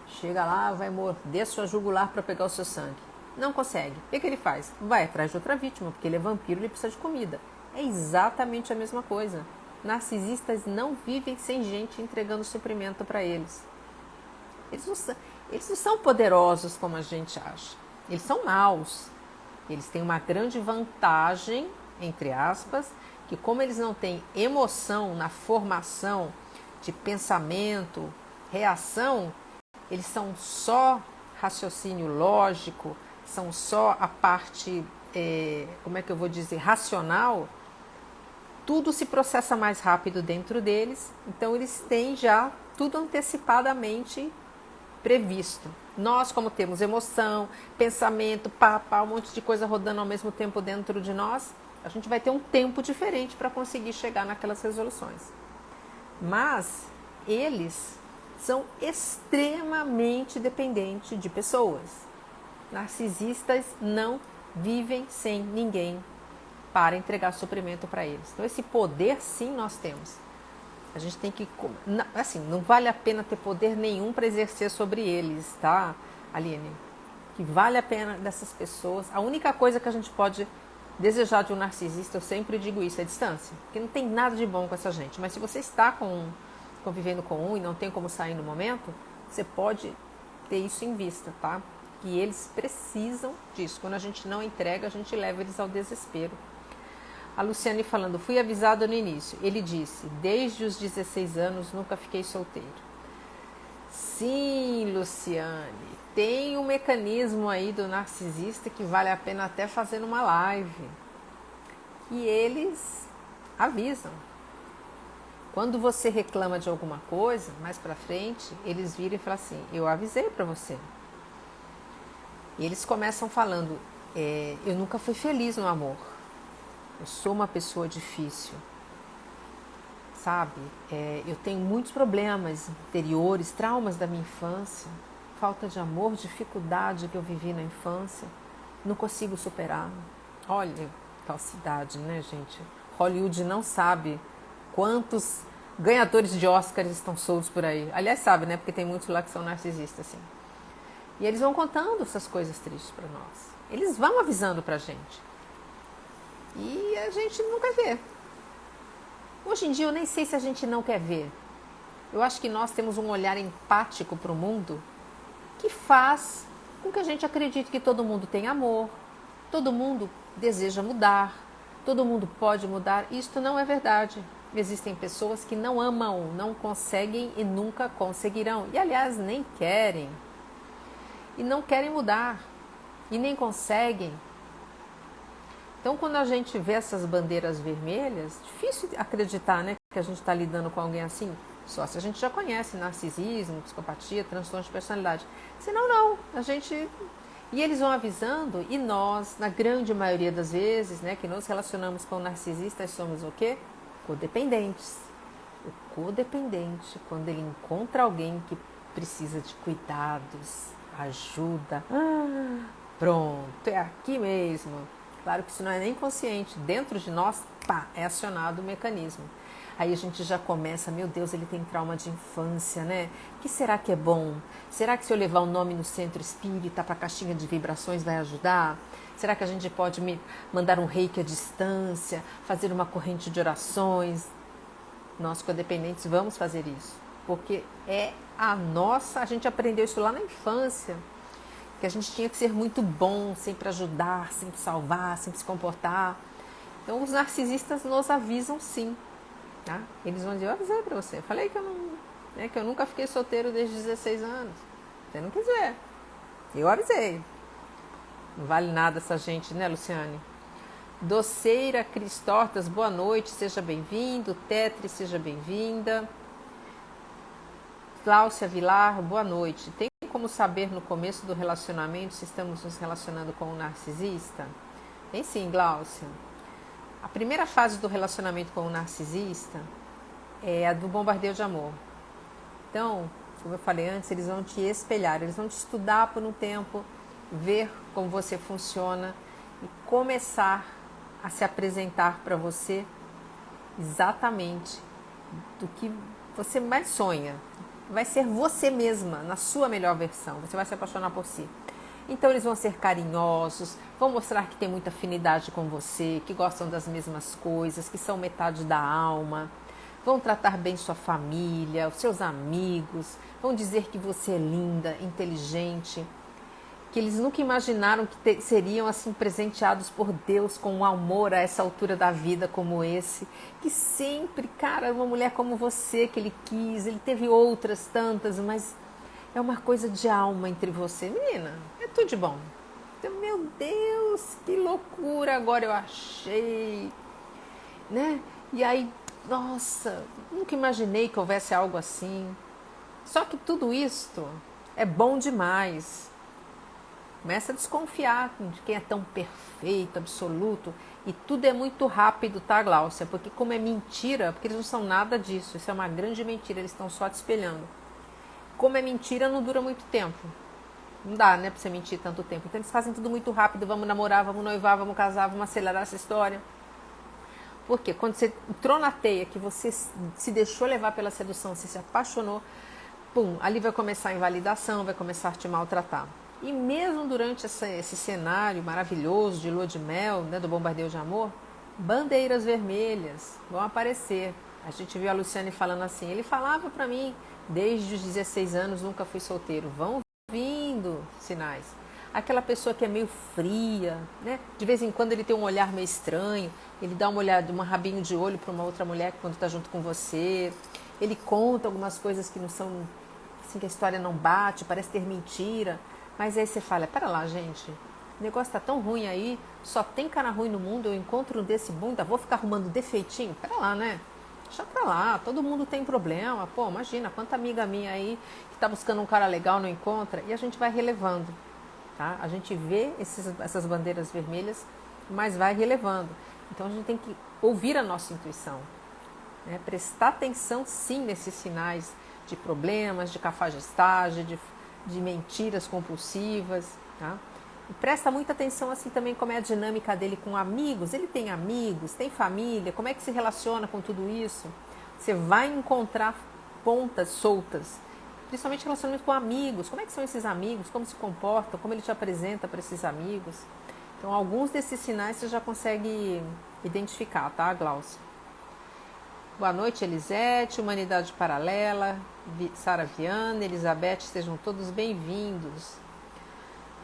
Chega lá, vai morder sua jugular para pegar o seu sangue. Não consegue. O que ele faz? Vai atrás de outra vítima, porque ele é vampiro, ele precisa de comida. É exatamente a mesma coisa. Narcisistas não vivem sem gente entregando suprimento para eles. Eles não são poderosos como a gente acha. Eles são maus. Eles têm uma grande vantagem, entre aspas, que como eles não têm emoção na formação de pensamento, reação, eles são só raciocínio lógico, são só a parte, racional, tudo se processa mais rápido dentro deles, então eles têm já tudo antecipadamente previsto. Nós, como temos emoção, pensamento, um monte de coisa rodando ao mesmo tempo dentro de nós, a gente vai ter um tempo diferente para conseguir chegar naquelas resoluções. Mas eles são extremamente dependentes de pessoas. Narcisistas não vivem sem ninguém para entregar suprimento para eles. Então esse poder sim nós temos. A gente tem que, assim, não vale a pena ter poder nenhum para exercer sobre eles, tá, Aline? Que vale a pena dessas pessoas. A única coisa que a gente pode desejar de um narcisista, eu sempre digo isso, é distância. Porque não tem nada de bom com essa gente. Mas se você está convivendo com um e não tem como sair no momento, você pode ter isso em vista, tá? Que eles precisam disso. Quando a gente não entrega, a gente leva eles ao desespero. A Luciane falando, fui avisada no início. Ele disse, desde os 16 anos nunca fiquei solteiro. Sim, Luciane, tem um mecanismo aí do narcisista que vale a pena até fazer numa live. E eles avisam. Quando você reclama de alguma coisa, mais pra frente, eles viram e falam assim, eu avisei pra você. E eles começam falando, eu nunca fui feliz no amor. Eu sou uma pessoa difícil, sabe? Eu tenho muitos problemas interiores, traumas da minha infância, falta de amor, dificuldade que eu vivi na infância, não consigo superar. Olha, falsidade, né, gente? Hollywood não sabe quantos ganhadores de Oscars estão soltos por aí. Aliás, sabe, né? Porque tem muitos lá que são narcisistas, assim. E eles vão contando essas coisas tristes para nós. Eles vão avisando pra gente. E a gente não quer ver. Hoje em dia eu nem sei se a gente não quer ver. Eu acho que nós temos um olhar empático para o mundo que faz com que a gente acredite que todo mundo tem amor, todo mundo deseja mudar, todo mundo pode mudar. Isto não é verdade. Existem pessoas que não amam, não conseguem e nunca conseguirão. E aliás, nem querem. E não querem mudar. E nem conseguem. Então, quando a gente vê essas bandeiras vermelhas, difícil acreditar, né, que a gente está lidando com alguém assim. Só se a gente já conhece narcisismo, psicopatia, transtorno de personalidade. Senão, não. A gente... E eles vão avisando, e nós, na grande maioria das vezes, né, que nos relacionamos com narcisistas, somos o quê? Codependentes. O codependente, quando ele encontra alguém que precisa de cuidados, ajuda, pronto, é aqui mesmo. Claro que isso não é nem consciente. Dentro de nós, pá, é acionado o mecanismo. Aí a gente já começa, meu Deus, ele tem trauma de infância, né? O que será que é bom? Será que se eu levar o nome no centro espírita para a caixinha de vibrações vai ajudar? Será que a gente pode me mandar um reiki à distância, fazer uma corrente de orações? Nós, codependentes, vamos fazer isso. Porque é a gente aprendeu isso lá na infância. Que a gente tinha que ser muito bom, sempre ajudar, sempre salvar, sempre se comportar. Então os narcisistas nos avisam sim. Tá? Eles vão dizer, eu avisei pra você. Falei que eu não, né, que eu nunca fiquei solteiro desde 16 anos. Você não quiser. Eu avisei. Não vale nada essa gente, né, Luciane? Doceira Cris Tortas, boa noite, seja bem-vindo. Tetri, seja bem-vinda. Cláudia Vilar, boa noite. Tem como saber no começo do relacionamento se estamos nos relacionando com um narcisista? Tem sim, Gláucia. A primeira fase do relacionamento com um narcisista é a do bombardeio de amor. Então, como eu falei antes, eles vão te espelhar, eles vão te estudar por um tempo, ver como você funciona e começar a se apresentar para você exatamente do que você mais sonha. Vai ser você mesma, na sua melhor versão. Você vai se apaixonar por si. Então eles vão ser carinhosos, vão mostrar que tem muita afinidade com você, que gostam das mesmas coisas, que são metade da alma. Vão tratar bem sua família, os seus amigos. Vão dizer que você é linda, inteligente. Que eles nunca imaginaram que seriam assim presenteados por Deus com um amor a essa altura da vida como esse. Que sempre, cara, uma mulher como você que ele quis, ele teve outras tantas, mas é uma coisa de alma entre você. Menina, é tudo de bom. Então, meu Deus, que loucura, agora eu achei, né? E aí, nossa, nunca imaginei que houvesse algo assim. Só que tudo isto é bom demais. Começa a desconfiar de quem é tão perfeito, absoluto. E tudo é muito rápido, tá, Gláucia? Porque como é mentira, porque eles não são nada disso. Isso é uma grande mentira, eles estão só te espelhando. Como é mentira, não dura muito tempo. Não dá, né, pra você mentir tanto tempo. Então eles fazem tudo muito rápido. Vamos namorar, vamos noivar, vamos casar, vamos acelerar essa história. Porque quando você entrou na teia, que você se deixou levar pela sedução, você se apaixonou, pum, ali vai começar a invalidação, vai começar a te maltratar. E mesmo durante esse cenário maravilhoso de lua de mel, né, do bombardeio de amor, bandeiras vermelhas vão aparecer. A gente viu a Luciane falando assim, ele falava pra mim, desde os 16 anos nunca fui solteiro. Vão vindo sinais. Aquela pessoa que é meio fria, né? De vez em quando ele tem um olhar meio estranho, ele dá uma olhada, um rabinho de olho para uma outra mulher quando está junto com você. Ele conta algumas coisas que não são, assim, que a história não bate, parece ter mentira. Mas aí você fala, pera lá, gente, o negócio tá tão ruim aí, só tem cara ruim no mundo, eu encontro um desse bom, ainda vou ficar arrumando defeitinho? Pera lá, né? Deixa pra lá, todo mundo tem problema. Pô, imagina, quanta amiga minha aí que tá buscando um cara legal, não encontra, e a gente vai relevando. tá? A gente vê essas bandeiras vermelhas, mas vai relevando. Então a gente tem que ouvir a nossa intuição, né? Prestar atenção sim nesses sinais de problemas, de cafajestagem, de mentiras compulsivas, tá? E presta muita atenção assim também como é a dinâmica dele com amigos. Ele tem amigos, tem família, como é que se relaciona com tudo isso? Você vai encontrar pontas soltas, principalmente relacionamento com amigos. Como é que são esses amigos? Como se comportam? Como ele te apresenta para esses amigos? Então, alguns desses sinais você já consegue identificar, tá, Glaucia? Boa noite, Elisete, Humanidade Paralela, Sara Viana, Elizabeth, sejam todos bem-vindos.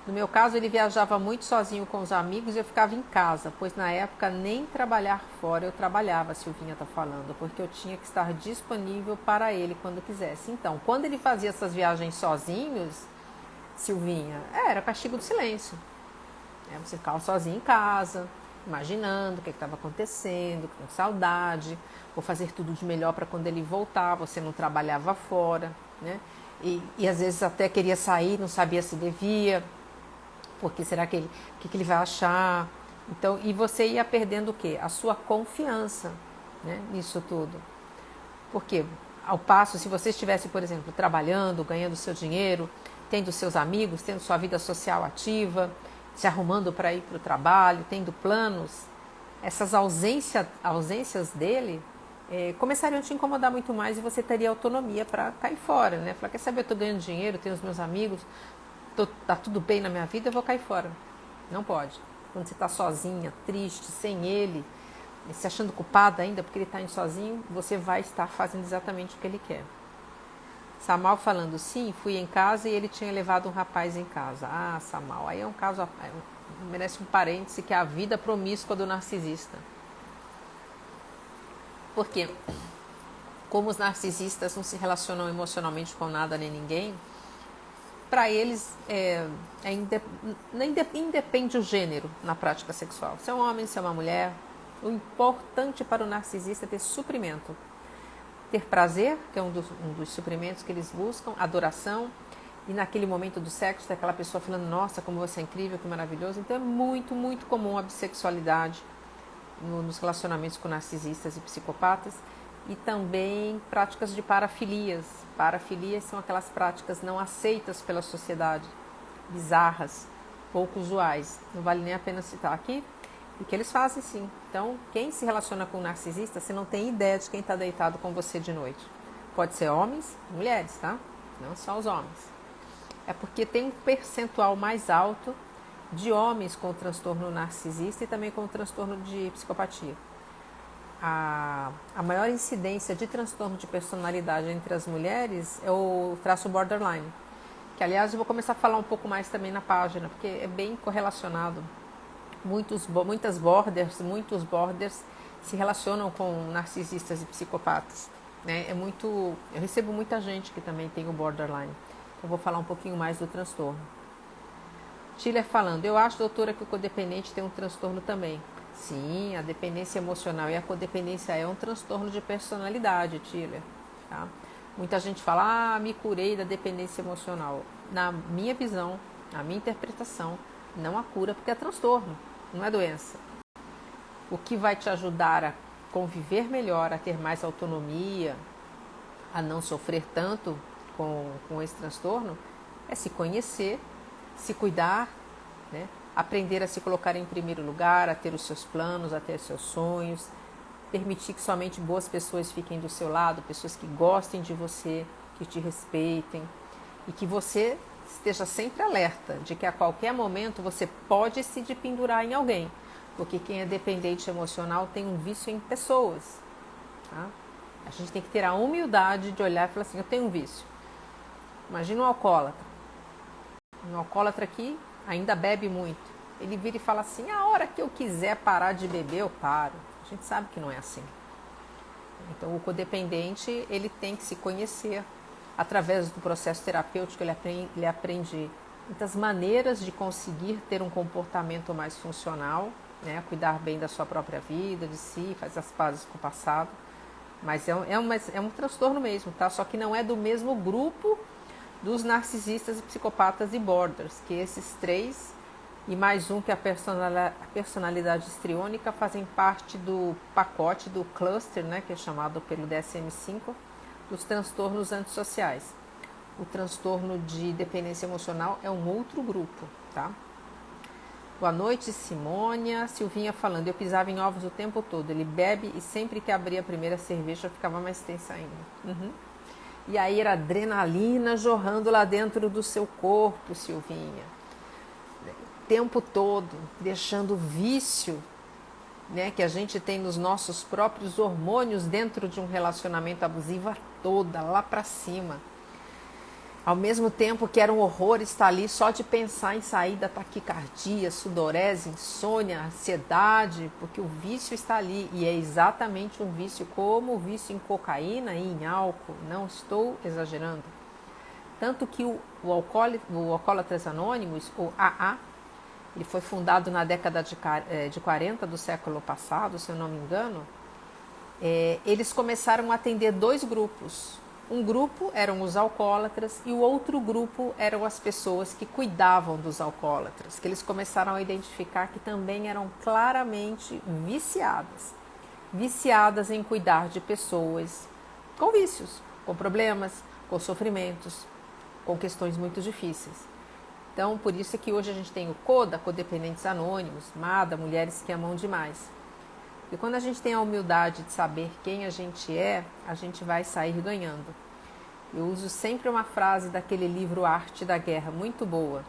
No meu caso, ele viajava muito sozinho com os amigos e eu ficava em casa, pois na época nem trabalhar fora eu trabalhava, a Silvinha está falando, porque eu tinha que estar disponível para ele quando quisesse. Então, quando ele fazia essas viagens sozinhos, Silvinha, era castigo do silêncio. Você ficava sozinho em casa, imaginando o que estava acontecendo, com saudade, vou fazer tudo de melhor para quando ele voltar, você não trabalhava fora, né? E às vezes até queria sair, não sabia se devia, porque será que ele vai achar? Então, e você ia perdendo o quê? A sua confiança, né, nisso tudo. Porque ao passo, se você estivesse, por exemplo, trabalhando, ganhando seu dinheiro, tendo seus amigos, tendo sua vida social ativa, se arrumando para ir para o trabalho, tendo planos, essas ausências dele começariam a te incomodar muito mais e você teria autonomia para cair fora, né? Falar, quer saber, eu estou ganhando dinheiro, tenho os meus amigos, tá tudo bem na minha vida, eu vou cair fora. Não pode. Quando você está sozinha, triste, sem ele, se achando culpada ainda porque ele está indo sozinho, você vai estar fazendo exatamente o que ele quer. Samal falando, sim, fui em casa e ele tinha levado um rapaz em casa. Ah, Samal, aí é um caso, merece um parêntese, que é a vida promíscua do narcisista. Por quê? Como os narcisistas não se relacionam emocionalmente com nada nem ninguém, para eles independe o gênero na prática sexual. Se é um homem, se é uma mulher, o importante para o narcisista é ter suprimento. Ter prazer, que é um dos suprimentos que eles buscam, adoração, e naquele momento do sexo, daquela pessoa falando, nossa, como você é incrível, que maravilhoso. Então é muito, muito comum a bissexualidade nos relacionamentos com narcisistas e psicopatas, e também práticas de parafilias. Parafilias são aquelas práticas não aceitas pela sociedade, bizarras, pouco usuais. Não vale nem a pena citar aqui, e que eles fazem sim. Então, quem se relaciona com um narcisista, você não tem ideia de quem está deitado com você de noite. Pode ser homens, mulheres, tá? Não só os homens. É porque tem um percentual mais alto de homens com transtorno narcisista e também com transtorno de psicopatia. A maior incidência de transtorno de personalidade entre as mulheres é o traço borderline, que aliás eu vou começar a falar um pouco mais também na página, porque é bem correlacionado. Muitos borders se relacionam com narcisistas e psicopatas, né? Eu recebo muita gente que também tem o borderline. Eu vou falar um pouquinho mais do transtorno. Tiller falando, eu acho, doutora, que o codependente tem um transtorno também. Sim, a dependência emocional e a codependência é um transtorno de personalidade, Tiller. Tá? Muita gente fala, me curei da dependência emocional. Na minha visão, na minha interpretação, não há cura porque é transtorno, não é doença. O que vai te ajudar a conviver melhor, a ter mais autonomia, a não sofrer tanto com esse transtorno, é se conhecer, se cuidar, né? Aprender a se colocar em primeiro lugar, a ter os seus planos, a ter os seus sonhos, permitir que somente boas pessoas fiquem do seu lado, pessoas que gostem de você, que te respeitem e que você esteja sempre alerta de que a qualquer momento você pode se pendurar em alguém, porque quem é dependente emocional tem um vício em pessoas. Tá? A gente tem que ter a humildade de olhar e falar assim, eu tenho um vício. Imagina um alcoólatra. Um alcoólatra que ainda bebe muito. Ele vira e fala assim, a hora que eu quiser parar de beber, eu paro. A gente sabe que não é assim. Então, o codependente, ele tem que se conhecer. Através do processo terapêutico, ele aprende muitas maneiras de conseguir ter um comportamento mais funcional, né? Cuidar bem da sua própria vida, de si, fazer as pazes com o passado. Mas é um transtorno mesmo, tá? Só que não é do mesmo grupo dos narcisistas, psicopatas e borders, que esses três e mais um que é a personalidade histriônica fazem parte do pacote do cluster, né, que é chamado pelo DSM-5, dos transtornos antissociais. O transtorno de dependência emocional é um outro grupo, tá? Boa noite, Simônia. Silvinha falando, eu pisava em ovos o tempo todo. Ele bebe e sempre que abria a primeira cerveja ficava mais tensa ainda. E aí era adrenalina jorrando lá dentro do seu corpo, Silvinha. O tempo todo, deixando o vício, né, que a gente tem nos nossos próprios hormônios dentro de um relacionamento abusivo toda, lá pra cima. Ao mesmo tempo que era um horror estar ali só de pensar em sair da taquicardia, sudorese, insônia, ansiedade, porque o vício está ali e é exatamente um vício como o vício em cocaína e em álcool, não estou exagerando. Tanto que o Alcoólatras Anônimos, o AA, ele foi fundado na década de 40 do século passado, se eu não me engano, eles começaram a atender dois grupos. Um grupo eram os alcoólatras e o outro grupo eram as pessoas que cuidavam dos alcoólatras, que eles começaram a identificar que também eram claramente viciadas em cuidar de pessoas com vícios, com problemas, com sofrimentos, com questões muito difíceis. Então, por isso é que hoje a gente tem o CODA, Codependentes Anônimos, MADA, Mulheres que Amam Demais. E quando a gente tem a humildade de saber quem a gente vai sair ganhando. Eu uso sempre uma frase daquele livro Arte da Guerra, muito boa.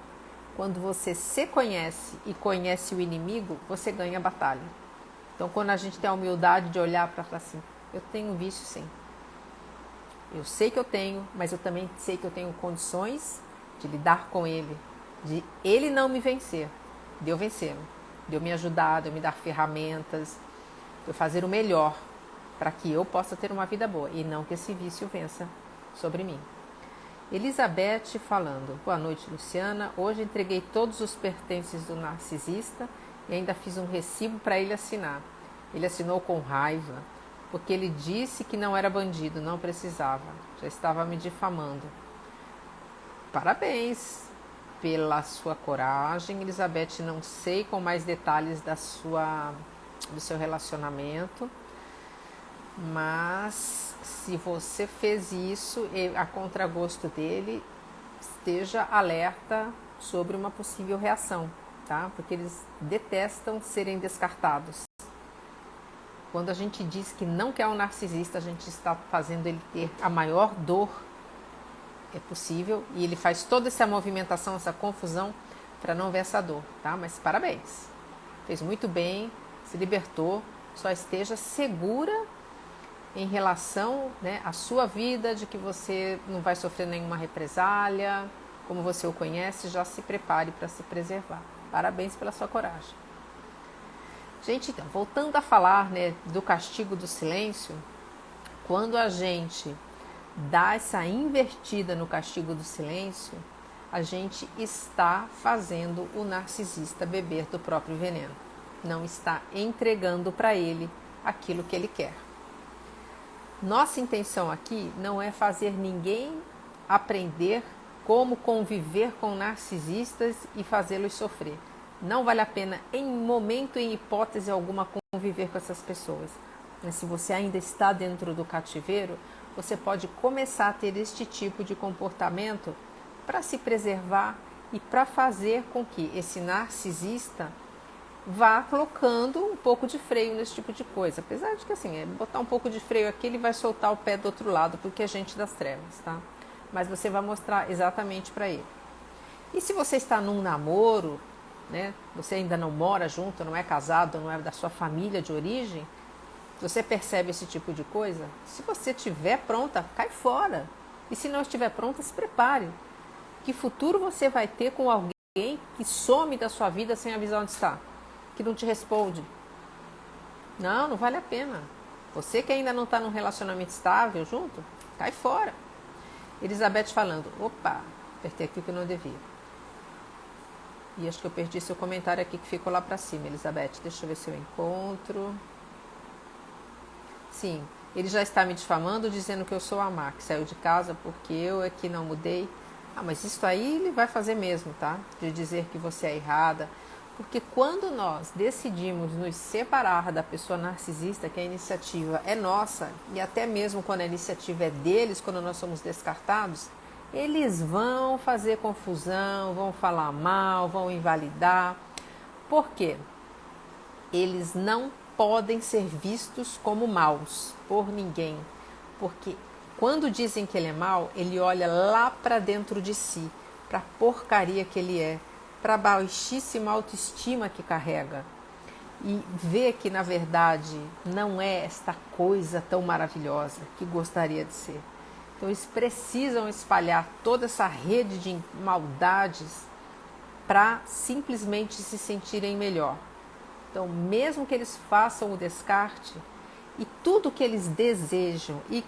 Quando você se conhece e conhece o inimigo, você ganha a batalha. Então, quando a gente tem a humildade de olhar para falar assim, eu tenho um vício sim. Eu sei que eu tenho, mas eu também sei que eu tenho condições de lidar com ele, de ele não me vencer, de eu vencê-lo, de eu me ajudar, de eu me dar ferramentas, eu fazer o melhor para que eu possa ter uma vida boa e não que esse vício vença sobre mim. Elizabeth falando, boa noite, Luciana. Hoje entreguei todos os pertences do narcisista e ainda fiz um recibo para ele assinar. Ele assinou com raiva, porque ele disse que não era bandido, não precisava, já estava me difamando. Parabéns pela sua coragem, Elizabeth. Não sei com mais detalhes do seu relacionamento, mas se você fez isso a contragosto dele, esteja alerta sobre uma possível reação, tá? Porque eles detestam serem descartados. Quando a gente diz que não quer um narcisista, a gente está fazendo ele ter a maior dor possível e ele faz toda essa movimentação, essa confusão para não ver essa dor, tá? Mas parabéns, fez muito bem, se libertou, só esteja segura em relação, né, à sua vida, de que você não vai sofrer nenhuma represália, como você o conhece, já se prepare para se preservar. Parabéns pela sua coragem. Gente, então, voltando a falar, né, do castigo do silêncio, quando a gente dá essa invertida no castigo do silêncio, a gente está fazendo o narcisista beber do próprio veneno. Não está entregando para ele aquilo que ele quer. Nossa intenção aqui não é fazer ninguém aprender como conviver com narcisistas e fazê-los sofrer. Não vale a pena, em momento, em hipótese alguma, conviver com essas pessoas. Mas se você ainda está dentro do cativeiro, você pode começar a ter este tipo de comportamento para se preservar e para fazer com que esse narcisista vá colocando um pouco de freio nesse tipo de coisa. Apesar de que, assim, botar um pouco de freio aqui, ele vai soltar o pé do outro lado, porque é gente das trevas, tá? Mas você vai mostrar exatamente para ele. E se você está num namoro, né? Você ainda não mora junto, não é casado, não é da sua família de origem, você percebe esse tipo de coisa? Se você estiver pronta, cai fora. E se não estiver pronta, se prepare. Que futuro você vai ter com alguém que some da sua vida sem avisar onde está? Que não te responde? Não vale a pena. Você que ainda não está num relacionamento estável junto, cai fora. Elizabeth falando, opa, apertei aqui o que eu não devia. E acho que eu perdi seu comentário aqui que ficou lá para cima, Elizabeth. Deixa eu ver se eu encontro. Sim, ele já está me difamando, dizendo que eu sou a má, que saiu de casa porque eu é que não mudei. Ah, mas isso aí ele vai fazer mesmo, tá? De dizer que você é errada. Porque quando nós decidimos nos separar da pessoa narcisista, que a iniciativa é nossa, e até mesmo quando a iniciativa é deles, quando nós somos descartados, eles vão fazer confusão, vão falar mal, vão invalidar. Por quê? Eles não podem ser vistos como maus por ninguém. Porque quando dizem que ele é mau, ele olha lá para dentro de si, para a porcaria que ele é, para a baixíssima autoestima que carrega. E vê que, na verdade, não é esta coisa tão maravilhosa que gostaria de ser. Então, eles precisam espalhar toda essa rede de maldades para simplesmente se sentirem melhor. Então, mesmo que eles façam o descarte, e tudo que eles desejam e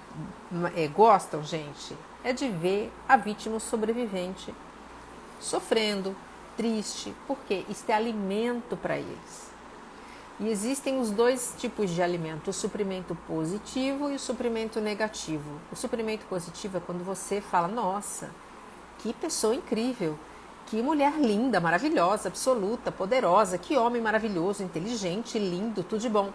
gostam, gente, é de ver a vítima sobrevivente sofrendo, triste, porque isso é alimento para eles. E existem os dois tipos de alimento, o suprimento positivo e o suprimento negativo. O suprimento positivo é quando você fala, nossa, que pessoa incrível, que mulher linda, maravilhosa, absoluta, poderosa, que homem maravilhoso, inteligente, lindo, tudo de bom.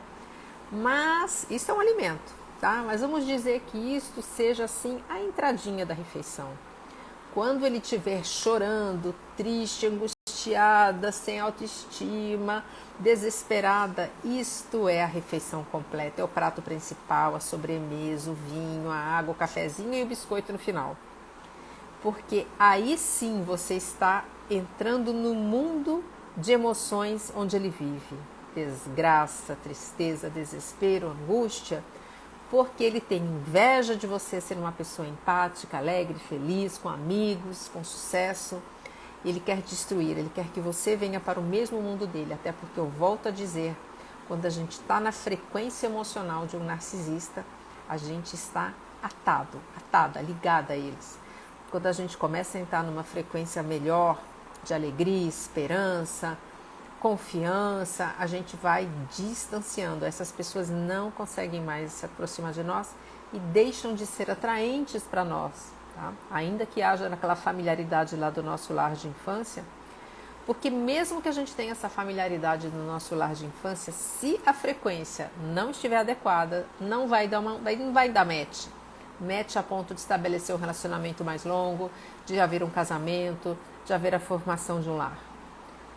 Mas isso é um alimento, tá? Mas vamos dizer que isto seja assim a entradinha da refeição. Quando ele estiver chorando, triste, angustiada, sem autoestima, desesperada, isto é a refeição completa, é o prato principal, a sobremesa, o vinho, a água, o cafezinho e o biscoito no final. Porque aí sim você está entrando no mundo de emoções onde ele vive. Desgraça, tristeza, desespero, angústia, porque ele tem inveja de você ser uma pessoa empática, alegre, feliz, com amigos, com sucesso. Ele quer destruir, ele quer que você venha para o mesmo mundo dele, até porque eu volto a dizer, quando a gente está na frequência emocional de um narcisista, a gente está atada, ligada a eles. Quando a gente começa a entrar numa frequência melhor, de alegria, esperança, confiança, a gente vai distanciando. Essas pessoas não conseguem mais se aproximar de nós e deixam de ser atraentes para nós, tá? Ainda que haja naquela familiaridade lá do nosso lar de infância, porque mesmo que a gente tenha essa familiaridade no nosso lar de infância, se a frequência não estiver adequada, não vai dar match. Match a ponto de estabelecer um relacionamento mais longo, de haver um casamento, de haver a formação de um lar.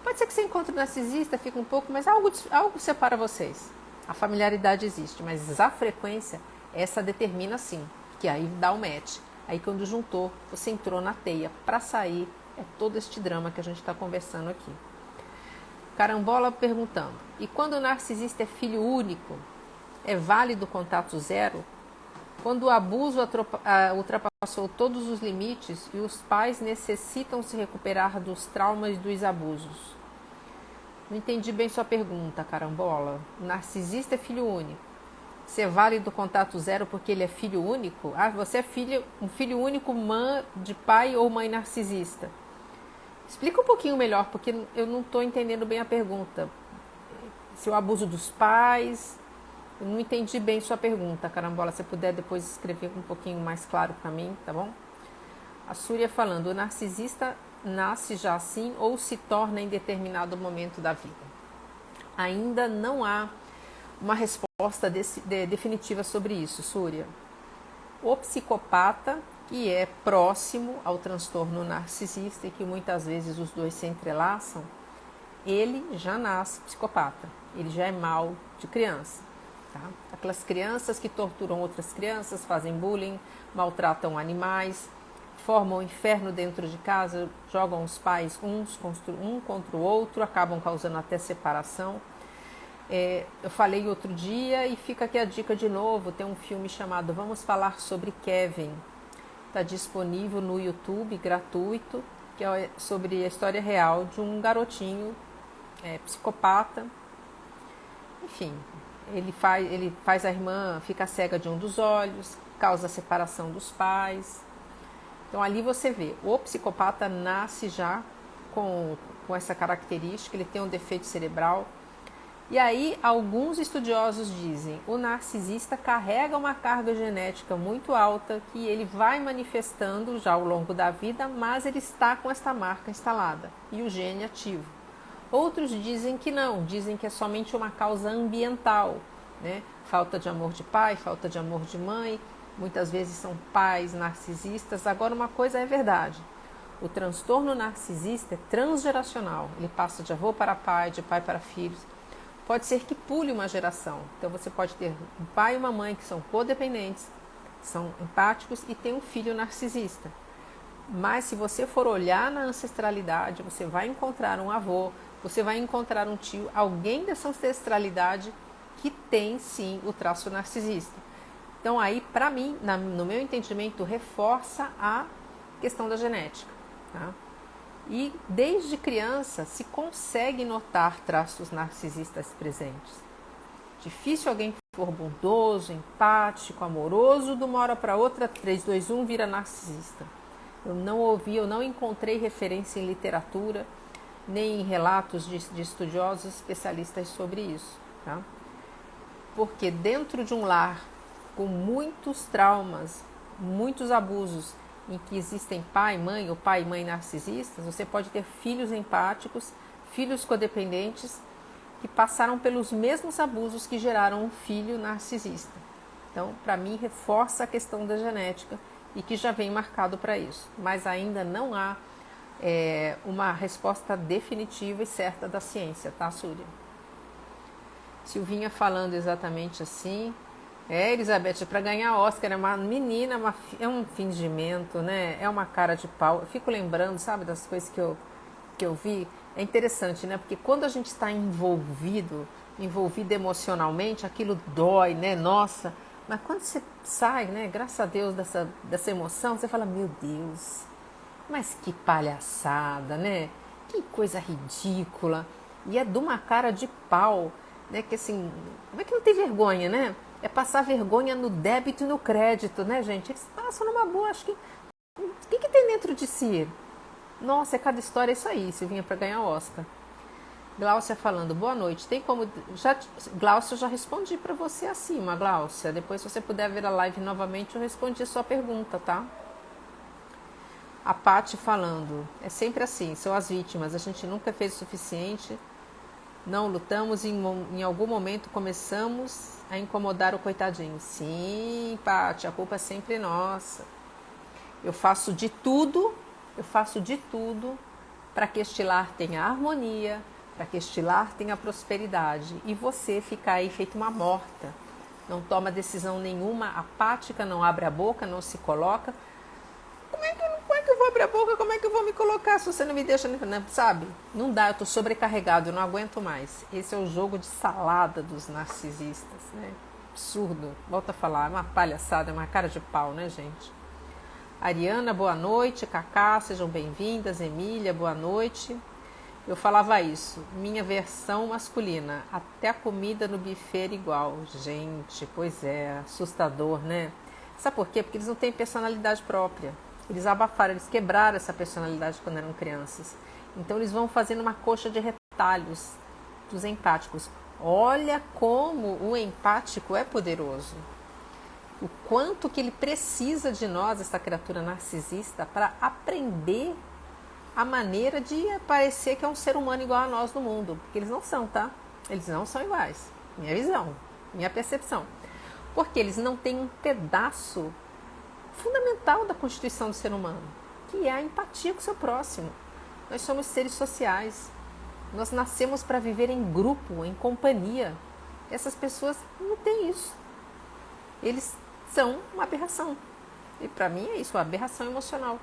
Pode ser que você encontre um narcisista, fique um pouco, mas algo separa vocês. A familiaridade existe, mas a frequência, essa determina sim, que aí dá o match. Aí quando juntou, você entrou na teia. Para sair, é todo este drama que a gente está conversando aqui. Carambola perguntando, e quando o narcisista é filho único, é válido o contato zero? Quando o abuso ultrapassou todos os limites e os pais necessitam se recuperar dos traumas dos abusos. Não entendi bem sua pergunta, carambola. O narcisista é filho único. Se é válido o contato zero porque ele é filho único? Ah, você é um filho único de pai ou mãe narcisista. Explica um pouquinho melhor, porque eu não estou entendendo bem a pergunta. Se o abuso dos pais... Eu não entendi bem sua pergunta, carambola. Se puder depois escrever um pouquinho mais claro para mim, tá bom? A Súria falando, o narcisista nasce já assim ou se torna em determinado momento da vida? Ainda não há uma resposta definitiva sobre isso, Súria. O psicopata, que é próximo ao transtorno narcisista e que muitas vezes os dois se entrelaçam, ele já nasce psicopata, ele já é mau de criança. Tá? Aquelas crianças que torturam outras crianças, fazem bullying, maltratam animais, formam um inferno dentro de casa, jogam os pais um contra o outro, acabam causando até separação. Eu falei outro dia e fica aqui a dica de novo, tem um filme chamado Vamos Falar sobre Kevin. Está disponível no YouTube, gratuito, que é sobre a história real de um garotinho psicopata. Enfim, ele faz a irmã ficar cega de um dos olhos, causa a separação dos pais. Então ali você vê, o psicopata nasce já com essa característica, ele tem um defeito cerebral, E aí, alguns estudiosos dizem, o narcisista carrega uma carga genética muito alta que ele vai manifestando já ao longo da vida, mas ele está com esta marca instalada e o gene ativo. Outros dizem que não, dizem que é somente uma causa ambiental, né? Falta de amor de pai, falta de amor de mãe, muitas vezes são pais narcisistas. Agora, uma coisa é verdade, o transtorno narcisista é transgeracional, ele passa de avô para pai, de pai para filhos. Pode ser que pule uma geração. Então você pode ter um pai e uma mãe que são codependentes, são empáticos e tem um filho narcisista. Mas se você for olhar na ancestralidade, você vai encontrar um avô, você vai encontrar um tio, alguém dessa ancestralidade que tem sim o traço narcisista. Então aí, para mim, no meu entendimento, reforça a questão da genética, tá? E desde criança se consegue notar traços narcisistas presentes. Difícil alguém que for bondoso, empático, amoroso, de uma hora para outra, 3, 2, 1, vira narcisista. Eu não ouvi, eu não encontrei referência em literatura, nem em relatos de estudiosos especialistas sobre isso, tá? Porque dentro de um lar com muitos traumas, muitos abusos, em que existem pai, mãe ou pai e mãe narcisistas, você pode ter filhos empáticos, filhos codependentes, que passaram pelos mesmos abusos que geraram um filho narcisista. Então, para mim, reforça a questão da genética e que já vem marcado para isso. Mas ainda não há uma resposta definitiva e certa da ciência, tá, Súria? Silvinha falando exatamente assim. Elizabeth, para ganhar Oscar é uma menina, é um fingimento, né? É uma cara de pau. Eu fico lembrando, sabe, das coisas que eu vi. É interessante, né? Porque quando a gente está envolvido emocionalmente, aquilo dói, né? Nossa, mas quando você sai, né? Graças a Deus dessa emoção, você fala, meu Deus, mas que palhaçada, né? Que coisa ridícula. E é de uma cara de pau, né? Que assim, como é que não tem vergonha, né? É passar vergonha no débito e no crédito, né, gente? Eles passam numa boa, acho que... O que tem dentro de si? Nossa, cada história é isso aí, Silvinha, para ganhar Oscar. Gláucia falando, boa noite. Tem como... Gláucia, eu já respondi para você acima, Gláucia. Depois, se você puder ver a live novamente, eu respondi a sua pergunta, tá? A Paty falando, é sempre assim, são as vítimas. A gente nunca fez o suficiente... Não lutamos e em algum momento começamos a incomodar o coitadinho. Sim, Paty, a culpa é sempre nossa. Eu faço de tudo para que este lar tenha harmonia, para que este lar tenha prosperidade. E você fica aí feito uma morta. Não toma decisão nenhuma, apática, não abre a boca, não se coloca. Como é que eu vou abrir a boca? Como é que eu vou me colocar se você não me deixa, sabe? Não dá, eu estou sobrecarregado, eu não aguento mais. Esse é o jogo de salada dos narcisistas, né? Absurdo. Volto a falar, é uma palhaçada, é uma cara de pau, né, gente? Ariana, boa noite. Cacá, sejam bem-vindas. Emília, boa noite. Eu falava isso, minha versão masculina, até a comida no buffet era igual. Gente, pois é, assustador, né? Sabe por quê? Porque eles não têm personalidade própria. Eles abafaram, eles quebraram essa personalidade quando eram crianças. Então eles vão fazendo uma coxa de retalhos dos empáticos. Olha como o empático é poderoso. O quanto que ele precisa de nós, essa criatura narcisista, para aprender a maneira de parecer que é um ser humano igual a nós no mundo. Porque eles não são, tá? Eles não são iguais. Minha visão, minha percepção. Porque eles não têm um pedaço fundamental da constituição do ser humano, que é a empatia com o seu próximo. Nós somos seres sociais. Nós nascemos para viver em grupo, em companhia. Essas pessoas não têm isso. Eles são uma aberração. E para mim é isso, uma aberração emocional.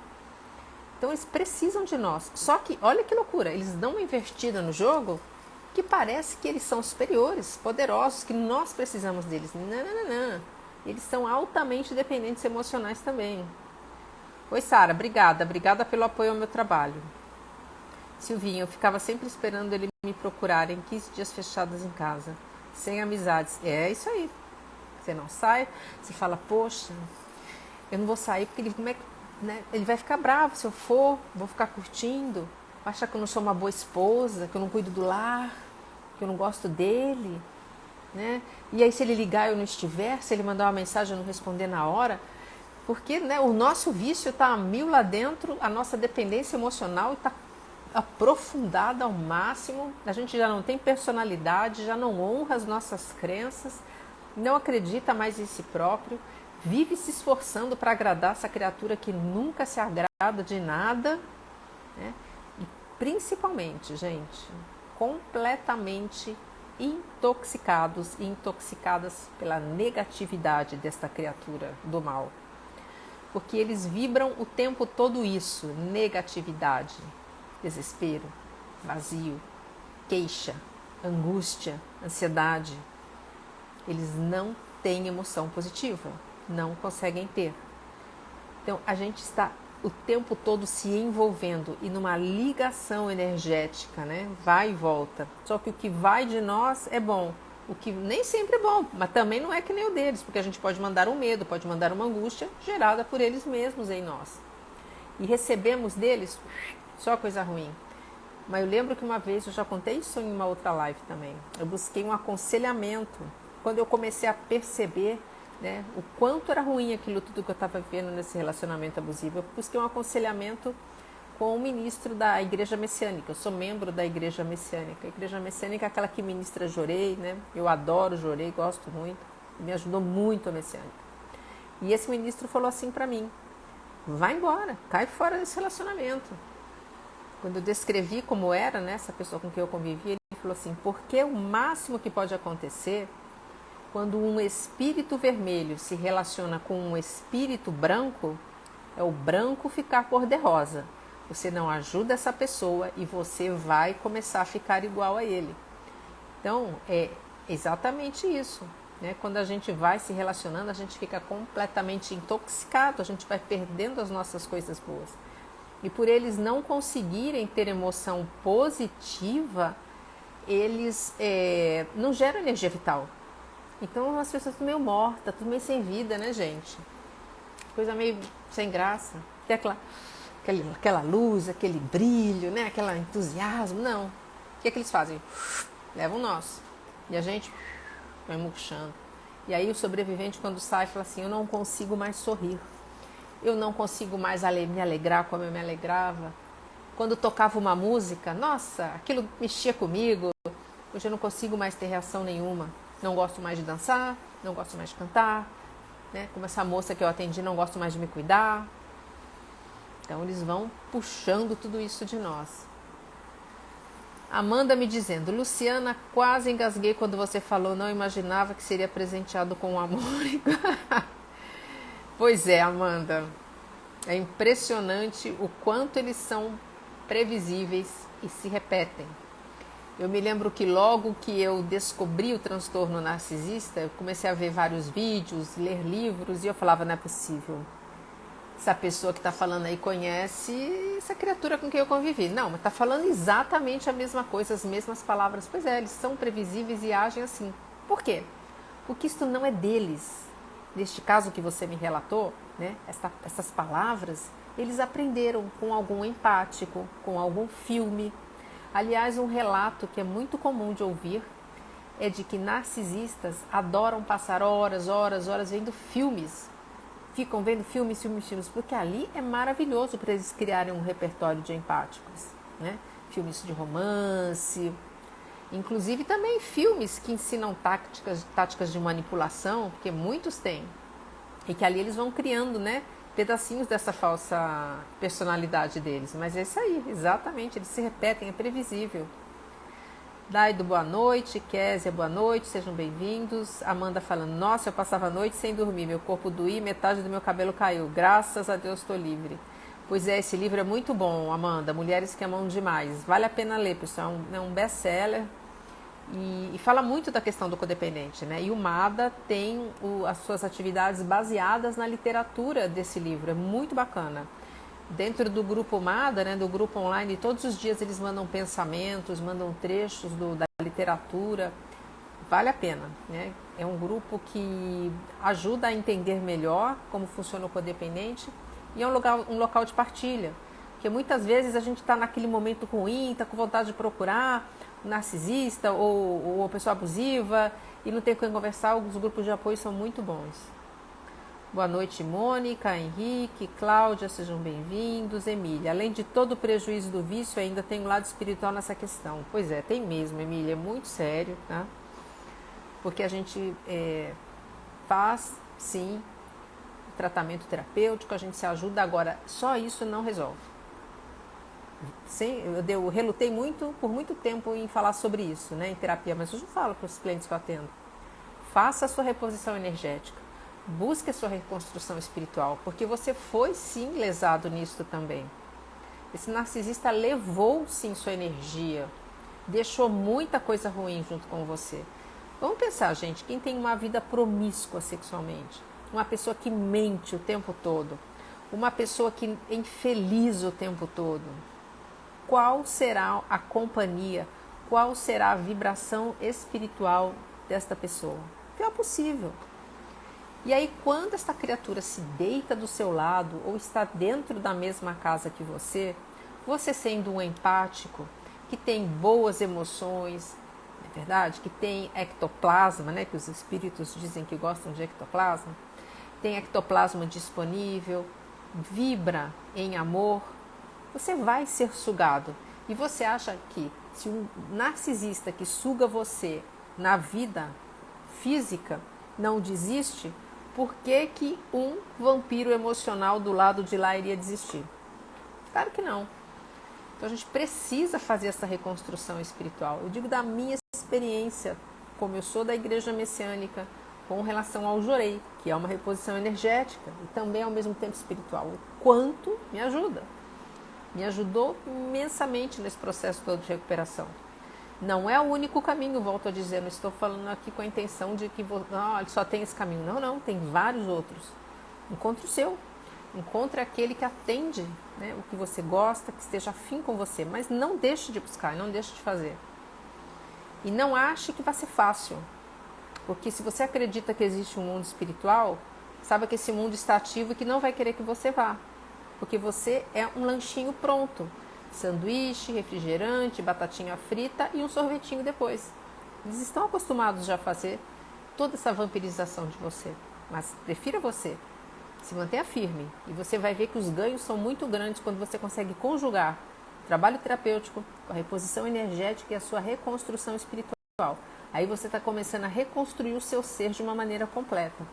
Então eles precisam de nós. Só que, olha que loucura, eles dão uma invertida no jogo que parece que eles são superiores, poderosos, que nós precisamos deles. Não. Eles são altamente dependentes emocionais também. Oi, Sara, obrigada pelo apoio ao meu trabalho. Silvinho, eu ficava sempre esperando ele me procurar em 15 dias fechados em casa, sem amizades. É isso aí. Você não sai, você fala, poxa, eu não vou sair porque ele vai ficar bravo se eu for, vou ficar curtindo, vai achar que eu não sou uma boa esposa, que eu não cuido do lar, porque eu não gosto dele, né? E aí se ele ligar eu não estiver, se ele mandar uma mensagem eu não responder na hora, porque, né, o nosso vício está a mil lá dentro, a nossa dependência emocional está aprofundada ao máximo, a gente já não tem personalidade, já não honra as nossas crenças, não acredita mais em si próprio, vive se esforçando para agradar essa criatura que nunca se agrada de nada, né? E principalmente, gente, completamente intoxicados e intoxicadas pela negatividade desta criatura do mal. Porque eles vibram o tempo todo isso, negatividade, desespero, vazio, queixa, angústia, ansiedade. Eles não têm emoção positiva, não conseguem ter. Então a gente está o tempo todo se envolvendo e numa ligação energética, né? Vai e volta. Só que o que vai de nós é bom. O que nem sempre é bom, mas também não é que nem o deles, porque a gente pode mandar um medo, pode mandar uma angústia gerada por eles mesmos em nós. E recebemos deles só coisa ruim. Mas eu lembro que uma vez, eu já contei isso em uma outra live também, eu busquei um aconselhamento, quando eu comecei a perceber, né, o quanto era ruim aquilo tudo que eu estava vivendo nesse relacionamento abusivo. Eu busquei um aconselhamento com o ministro da Igreja Messiânica. Eu sou membro da Igreja Messiânica. A Igreja Messiânica é aquela que ministra Jorei, né? Eu adoro Jorei, gosto muito. Me ajudou muito a Messiânica. E esse ministro falou assim para mim: vai embora, cai fora desse relacionamento. Quando eu descrevi como era, né, essa pessoa com quem eu convivi, ele falou assim: porque o máximo que pode acontecer quando um espírito vermelho se relaciona com um espírito branco é o branco ficar cor-de-rosa. Você não ajuda essa pessoa e você vai começar a ficar igual a ele. Então, é exatamente isso, né? Quando a gente vai se relacionando, a gente fica completamente intoxicado, a gente vai perdendo as nossas coisas boas. E por eles não conseguirem ter emoção positiva, eles não geram energia vital. Então as pessoas estão meio mortas, tudo meio sem vida, né, gente? Coisa meio sem graça. Tem aquela luz, aquele brilho, né? Aquele entusiasmo. Não. O que é que eles fazem? Levam nós. E a gente vai murchando. E aí o sobrevivente, quando sai, fala assim: eu não consigo mais sorrir. Eu não consigo mais me alegrar como eu me alegrava. Quando tocava uma música, nossa, aquilo mexia comigo. Hoje eu não consigo mais ter reação nenhuma. Não gosto mais de dançar, não gosto mais de cantar, né? Como essa moça que eu atendi, não gosto mais de me cuidar. Então eles vão puxando tudo isso de nós. Amanda me dizendo: Luciana, quase engasguei quando você falou, não imaginava que seria presenteado com amor. Pois é, Amanda, é impressionante o quanto eles são previsíveis e se repetem. Eu me lembro que logo que eu descobri o transtorno narcisista, eu comecei a ver vários vídeos, ler livros, e eu falava: não é possível. Essa pessoa que está falando aí conhece essa criatura com quem eu convivi. Não, mas está falando exatamente a mesma coisa, as mesmas palavras. Pois é, eles são previsíveis e agem assim. Por quê? Porque isso não é deles. Neste caso que você me relatou, né, essas palavras, eles aprenderam com algum empático, com algum filme. Aliás, um relato que é muito comum de ouvir é de que narcisistas adoram passar horas vendo filmes. Ficam vendo filmes, porque ali é maravilhoso para eles criarem um repertório de empáticos, né? Filmes de romance, inclusive também filmes que ensinam táticas de manipulação, porque muitos têm, e que ali eles vão criando, né, pedacinhos dessa falsa personalidade deles. Mas é isso aí, exatamente, eles se repetem, é previsível. Daido, boa noite. Késia, boa noite, sejam bem-vindos. Amanda falando: nossa, eu passava a noite sem dormir, meu corpo doía, metade do meu cabelo caiu, graças a Deus estou livre. Pois é, esse livro é muito bom, Amanda, Mulheres que Amam Demais, vale a pena ler, pessoal, é um best-seller e fala muito da questão do codependente, né? E o MADA tem as suas atividades baseadas na literatura desse livro, é muito bacana. Dentro do grupo MADA, né, do grupo online, todos os dias eles mandam pensamentos, mandam trechos da literatura, vale a pena, né? É um grupo que ajuda a entender melhor como funciona o codependente e é um local de partilha, Porque muitas vezes a gente está naquele momento ruim, está com vontade de procurar um narcisista ou uma pessoa abusiva e não tem com quem conversar, os grupos de apoio são muito bons. Boa noite, Mônica, Henrique, Cláudia, sejam bem-vindos. Emília, além de todo o prejuízo do vício, ainda tem um lado espiritual nessa questão. Pois é, tem mesmo, Emília, é muito sério, tá? Porque a gente faz, sim, tratamento terapêutico, a gente se ajuda, agora só isso não resolve. Sim, eu relutei por muito tempo em falar sobre isso, né, em terapia, mas eu já falo para os clientes que eu atendo. Faça a sua reposição energética, busque a sua reconstrução espiritual, porque você foi sim lesado nisso também. Esse narcisista levou sim sua energia, deixou muita coisa ruim junto com você. Vamos pensar, gente, quem tem uma vida promíscua sexualmente, uma pessoa que mente o tempo todo, uma pessoa que é infeliz o tempo todo, qual será a companhia, qual será a vibração espiritual desta pessoa? Pior possível. E aí, quando esta criatura se deita do seu lado ou está dentro da mesma casa que você sendo um empático, que tem boas emoções, não é verdade? Que tem ectoplasma, né? Que os espíritos dizem que gostam de ectoplasma, tem ectoplasma disponível, vibra em amor, você vai ser sugado. E você acha que se um narcisista que suga você na vida física não desiste, por que um vampiro emocional do lado de lá iria desistir? Claro que não. Então a gente precisa fazer essa reconstrução espiritual. Eu digo da minha experiência, como eu sou da igreja messiânica, com relação ao Jorei, que é uma reposição energética e também ao mesmo tempo espiritual. O quanto me ajuda. Me ajudou imensamente nesse processo todo de recuperação. Não é o único caminho, volto a dizer, não estou falando aqui com a intenção de que só tem esse caminho. Não, tem vários outros. Encontre o seu. Encontre aquele que atende, né, o que você gosta, que esteja afim com você. Mas não deixe de buscar, não deixe de fazer. E não ache que vai ser fácil. Porque se você acredita que existe um mundo espiritual, saiba que esse mundo está ativo e que não vai querer que você vá. Porque você é um lanchinho pronto. Sanduíche, refrigerante, batatinha frita e um sorvetinho depois. Eles estão acostumados já a fazer toda essa vampirização de você. Mas prefira você. Se mantenha firme. E você vai ver que os ganhos são muito grandes quando você consegue conjugar o trabalho terapêutico com a reposição energética e a sua reconstrução espiritual. Aí você está começando a reconstruir o seu ser de uma maneira completa.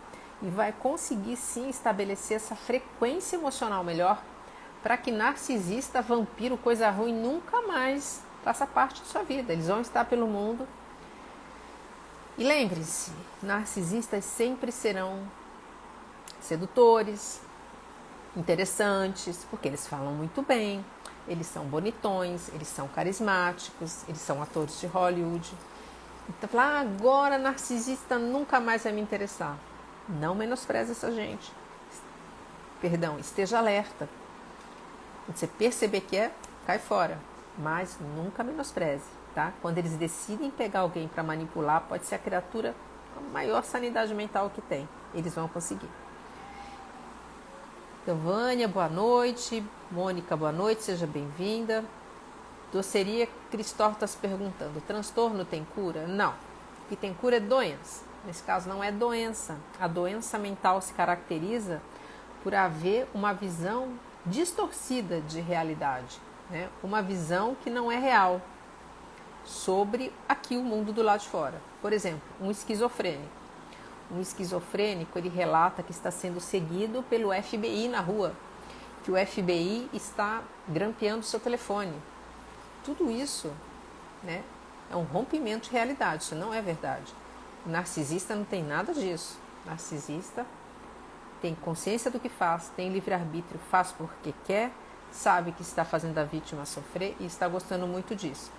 E vai conseguir sim estabelecer essa frequência emocional melhor para que narcisista, vampiro, coisa ruim nunca mais faça parte de sua vida. Eles vão estar pelo mundo. E lembre-se, narcisistas sempre serão sedutores, interessantes, porque eles falam muito bem, eles são bonitões, eles são carismáticos, eles são atores de Hollywood. Então, agora narcisista nunca mais vai me interessar. Não menospreze essa gente. Perdão, esteja alerta. Quando você perceber que cai fora. Mas nunca menospreze, tá? Quando eles decidem pegar alguém para manipular, pode ser a criatura com a maior sanidade mental que tem. Eles vão conseguir. Então, Vânia, boa noite. Mônica, boa noite, seja bem-vinda. Doceria Cristóforas perguntando, transtorno tem cura? Não. O que tem cura é doença. Nesse caso não é doença. A doença mental se caracteriza por haver uma visão distorcida de realidade, né? Uma visão que não é real sobre aqui o mundo do lado de fora. Por exemplo, um esquizofrênico. Um esquizofrênico, ele relata que está sendo seguido pelo FBI na rua, que o FBI está grampeando seu telefone. Tudo isso, né, é um rompimento de realidade, isso não é verdade. O narcisista não tem nada disso. O narcisista tem consciência do que faz, tem livre-arbítrio, faz porque quer, sabe que está fazendo a vítima sofrer e está gostando muito disso.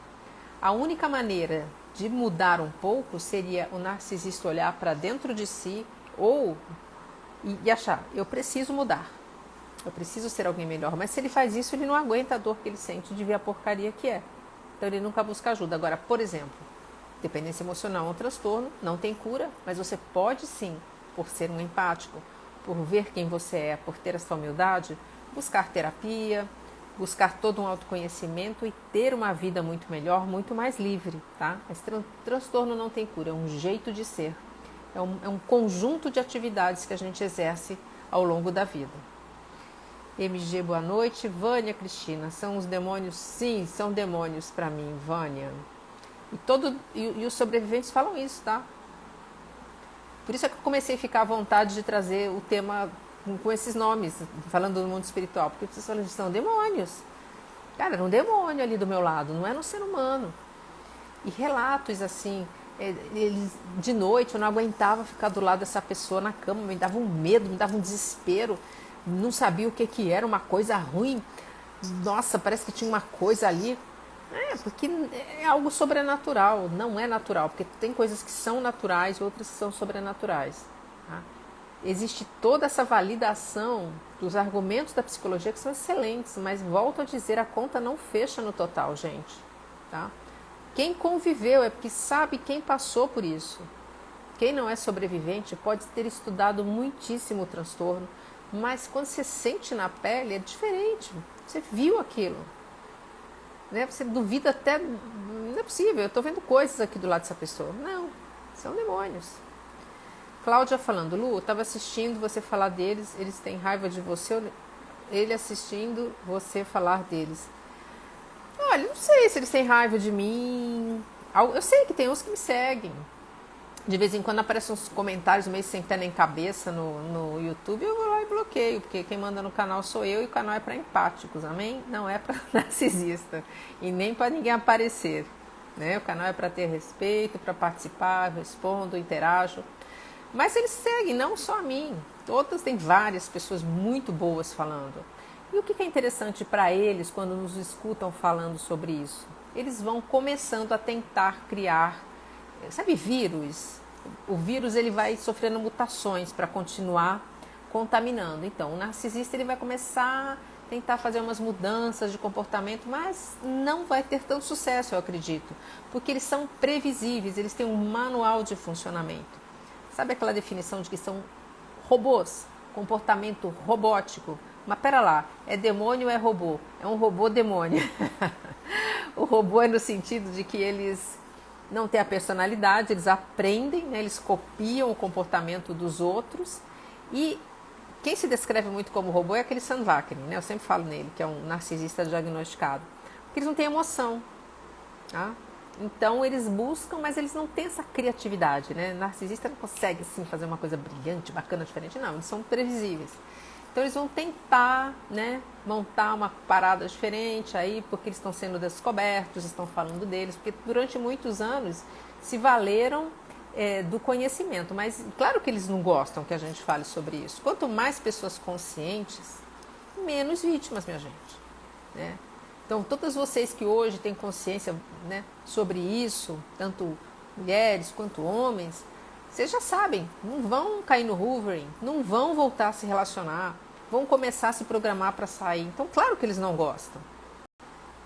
A única maneira de mudar um pouco seria o narcisista olhar para dentro de si e achar, eu preciso mudar, eu preciso ser alguém melhor. Mas se ele faz isso, ele não aguenta a dor que ele sente de ver a porcaria que é. Então ele nunca busca ajuda. Agora, por exemplo, dependência emocional é um transtorno, não tem cura, mas você pode sim, por ser um empático, por ver quem você é, por ter a sua humildade, buscar terapia, buscar todo um autoconhecimento e ter uma vida muito melhor, muito mais livre, tá? Esse transtorno não tem cura, é um jeito de ser. É um conjunto de atividades que a gente exerce ao longo da vida. MG, boa noite. Vânia, Cristina, são os demônios? Sim, são demônios para mim, Vânia. E os sobreviventes falam isso, tá? Por isso é que eu comecei a ficar à vontade de trazer o tema com esses nomes, falando do mundo espiritual, porque vocês falam que são demônios. Cara, era um demônio ali do meu lado, não era um ser humano. E relatos assim, eles, de noite eu não aguentava ficar do lado dessa pessoa na cama, me dava um medo, me dava um desespero, não sabia o que era, uma coisa ruim. Nossa, parece que tinha uma coisa ali. Porque é algo sobrenatural, não é natural, porque tem coisas que são naturais e outras que são sobrenaturais. Tá? Existe toda essa validação dos argumentos da psicologia que são excelentes, mas volto a dizer, a conta não fecha no total, gente. Tá? Quem conviveu é porque sabe quem passou por isso. Quem não é sobrevivente pode ter estudado muitíssimo o transtorno, mas quando você sente na pele é diferente. Você viu aquilo. Né? Você duvida até, não é possível, eu estou vendo coisas aqui do lado dessa pessoa. Não, são demônios. Cláudia falando, Lu, eu estava assistindo você falar deles, eles têm raiva de você, ele assistindo você falar deles. Olha, não sei se eles têm raiva de mim. Eu sei que tem uns que me seguem. De vez em quando aparecem uns comentários meio sem pé nem cabeça no YouTube, eu vou lá e bloqueio, porque quem manda no canal sou eu e o canal é para empáticos, amém? Não é para narcisista e nem para ninguém aparecer. Né? O canal é para ter respeito, para participar, eu respondo, interajo. Mas eles seguem, não só a mim. Tem várias pessoas muito boas falando. E o que é interessante para eles quando nos escutam falando sobre isso? Eles vão começando a tentar criar, sabe, vírus? O vírus ele vai sofrendo mutações para continuar contaminando. Então, o narcisista ele vai começar a tentar fazer umas mudanças de comportamento, mas não vai ter tanto sucesso, eu acredito. Porque eles são previsíveis, eles têm um manual de funcionamento. Sabe aquela definição de que são robôs, comportamento robótico? Mas pera lá, é demônio ou é robô? É um robô demônio. O robô é no sentido de que eles não têm a personalidade, eles aprendem, né? Eles copiam o comportamento dos outros. E quem se descreve muito como robô é aquele Sam Vaknin, né? Eu sempre falo nele, que é um narcisista diagnosticado. Porque eles não têm emoção, tá? Então eles buscam, mas eles não têm essa criatividade, né? Narcisista não consegue assim fazer uma coisa brilhante, bacana, diferente, não. Eles são previsíveis. Então eles vão tentar, né, montar uma parada diferente aí, porque eles estão sendo descobertos, estão falando deles, porque durante muitos anos se valeram do conhecimento. Mas claro que eles não gostam que a gente fale sobre isso. Quanto mais pessoas conscientes, menos vítimas, minha gente, né? Então, todas vocês que hoje têm consciência, né, sobre isso, tanto mulheres quanto homens, vocês já sabem, não vão cair no hoovering, não vão voltar a se relacionar, vão começar a se programar para sair. Então, claro que eles não gostam.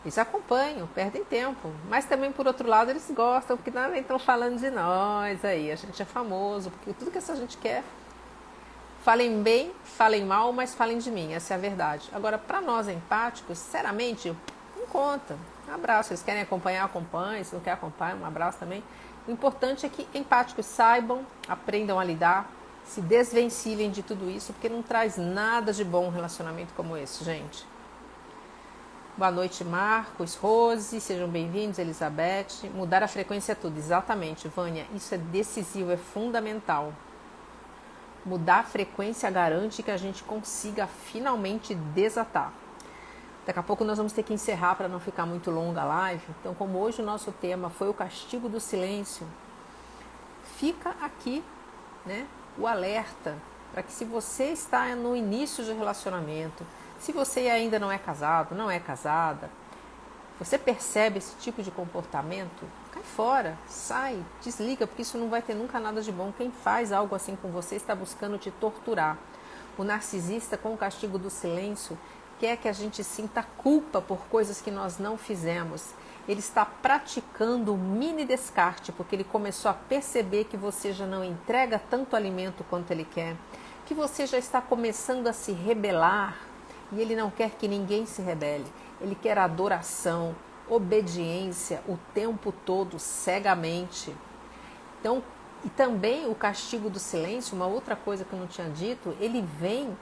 Eles acompanham, perdem tempo. Mas também, por outro lado, eles gostam, porque também estão falando de nós aí. A gente é famoso, porque tudo que essa gente quer. Falem bem, falem mal, mas falem de mim, essa é a verdade. Agora, para nós empáticos, sinceramente, não conta. Um abraço, se eles querem acompanhar, acompanhem. Se não quer acompanhar, um abraço também. O importante é que empáticos saibam, aprendam a lidar, se desvencilhem de tudo isso, porque não traz nada de bom um relacionamento como esse, gente. Boa noite, Marcos, Rose, sejam bem-vindos, Elizabeth. Mudar a frequência é tudo, exatamente, Vânia, isso é decisivo, é fundamental. Mudar a frequência garante que a gente consiga finalmente desatar. Daqui a pouco nós vamos ter que encerrar para não ficar muito longa a live. Então, como hoje o nosso tema foi o castigo do silêncio, fica aqui, né, o alerta para que, se você está no início de relacionamento, se você ainda não é casado, não é casada, você percebe esse tipo de comportamento, cai fora, sai, desliga, porque isso não vai ter nunca nada de bom. Quem faz algo assim com você está buscando te torturar. O narcisista, com o castigo do silêncio, quer que a gente sinta culpa por coisas que nós não fizemos. Ele está praticando um mini descarte, porque ele começou a perceber que você já não entrega tanto alimento quanto ele quer, que você já está começando a se rebelar E ele não quer que ninguém se rebele. Ele quer adoração, obediência o tempo todo, cegamente. Então, e também o castigo do silêncio, uma outra coisa que eu não tinha dito, ele vem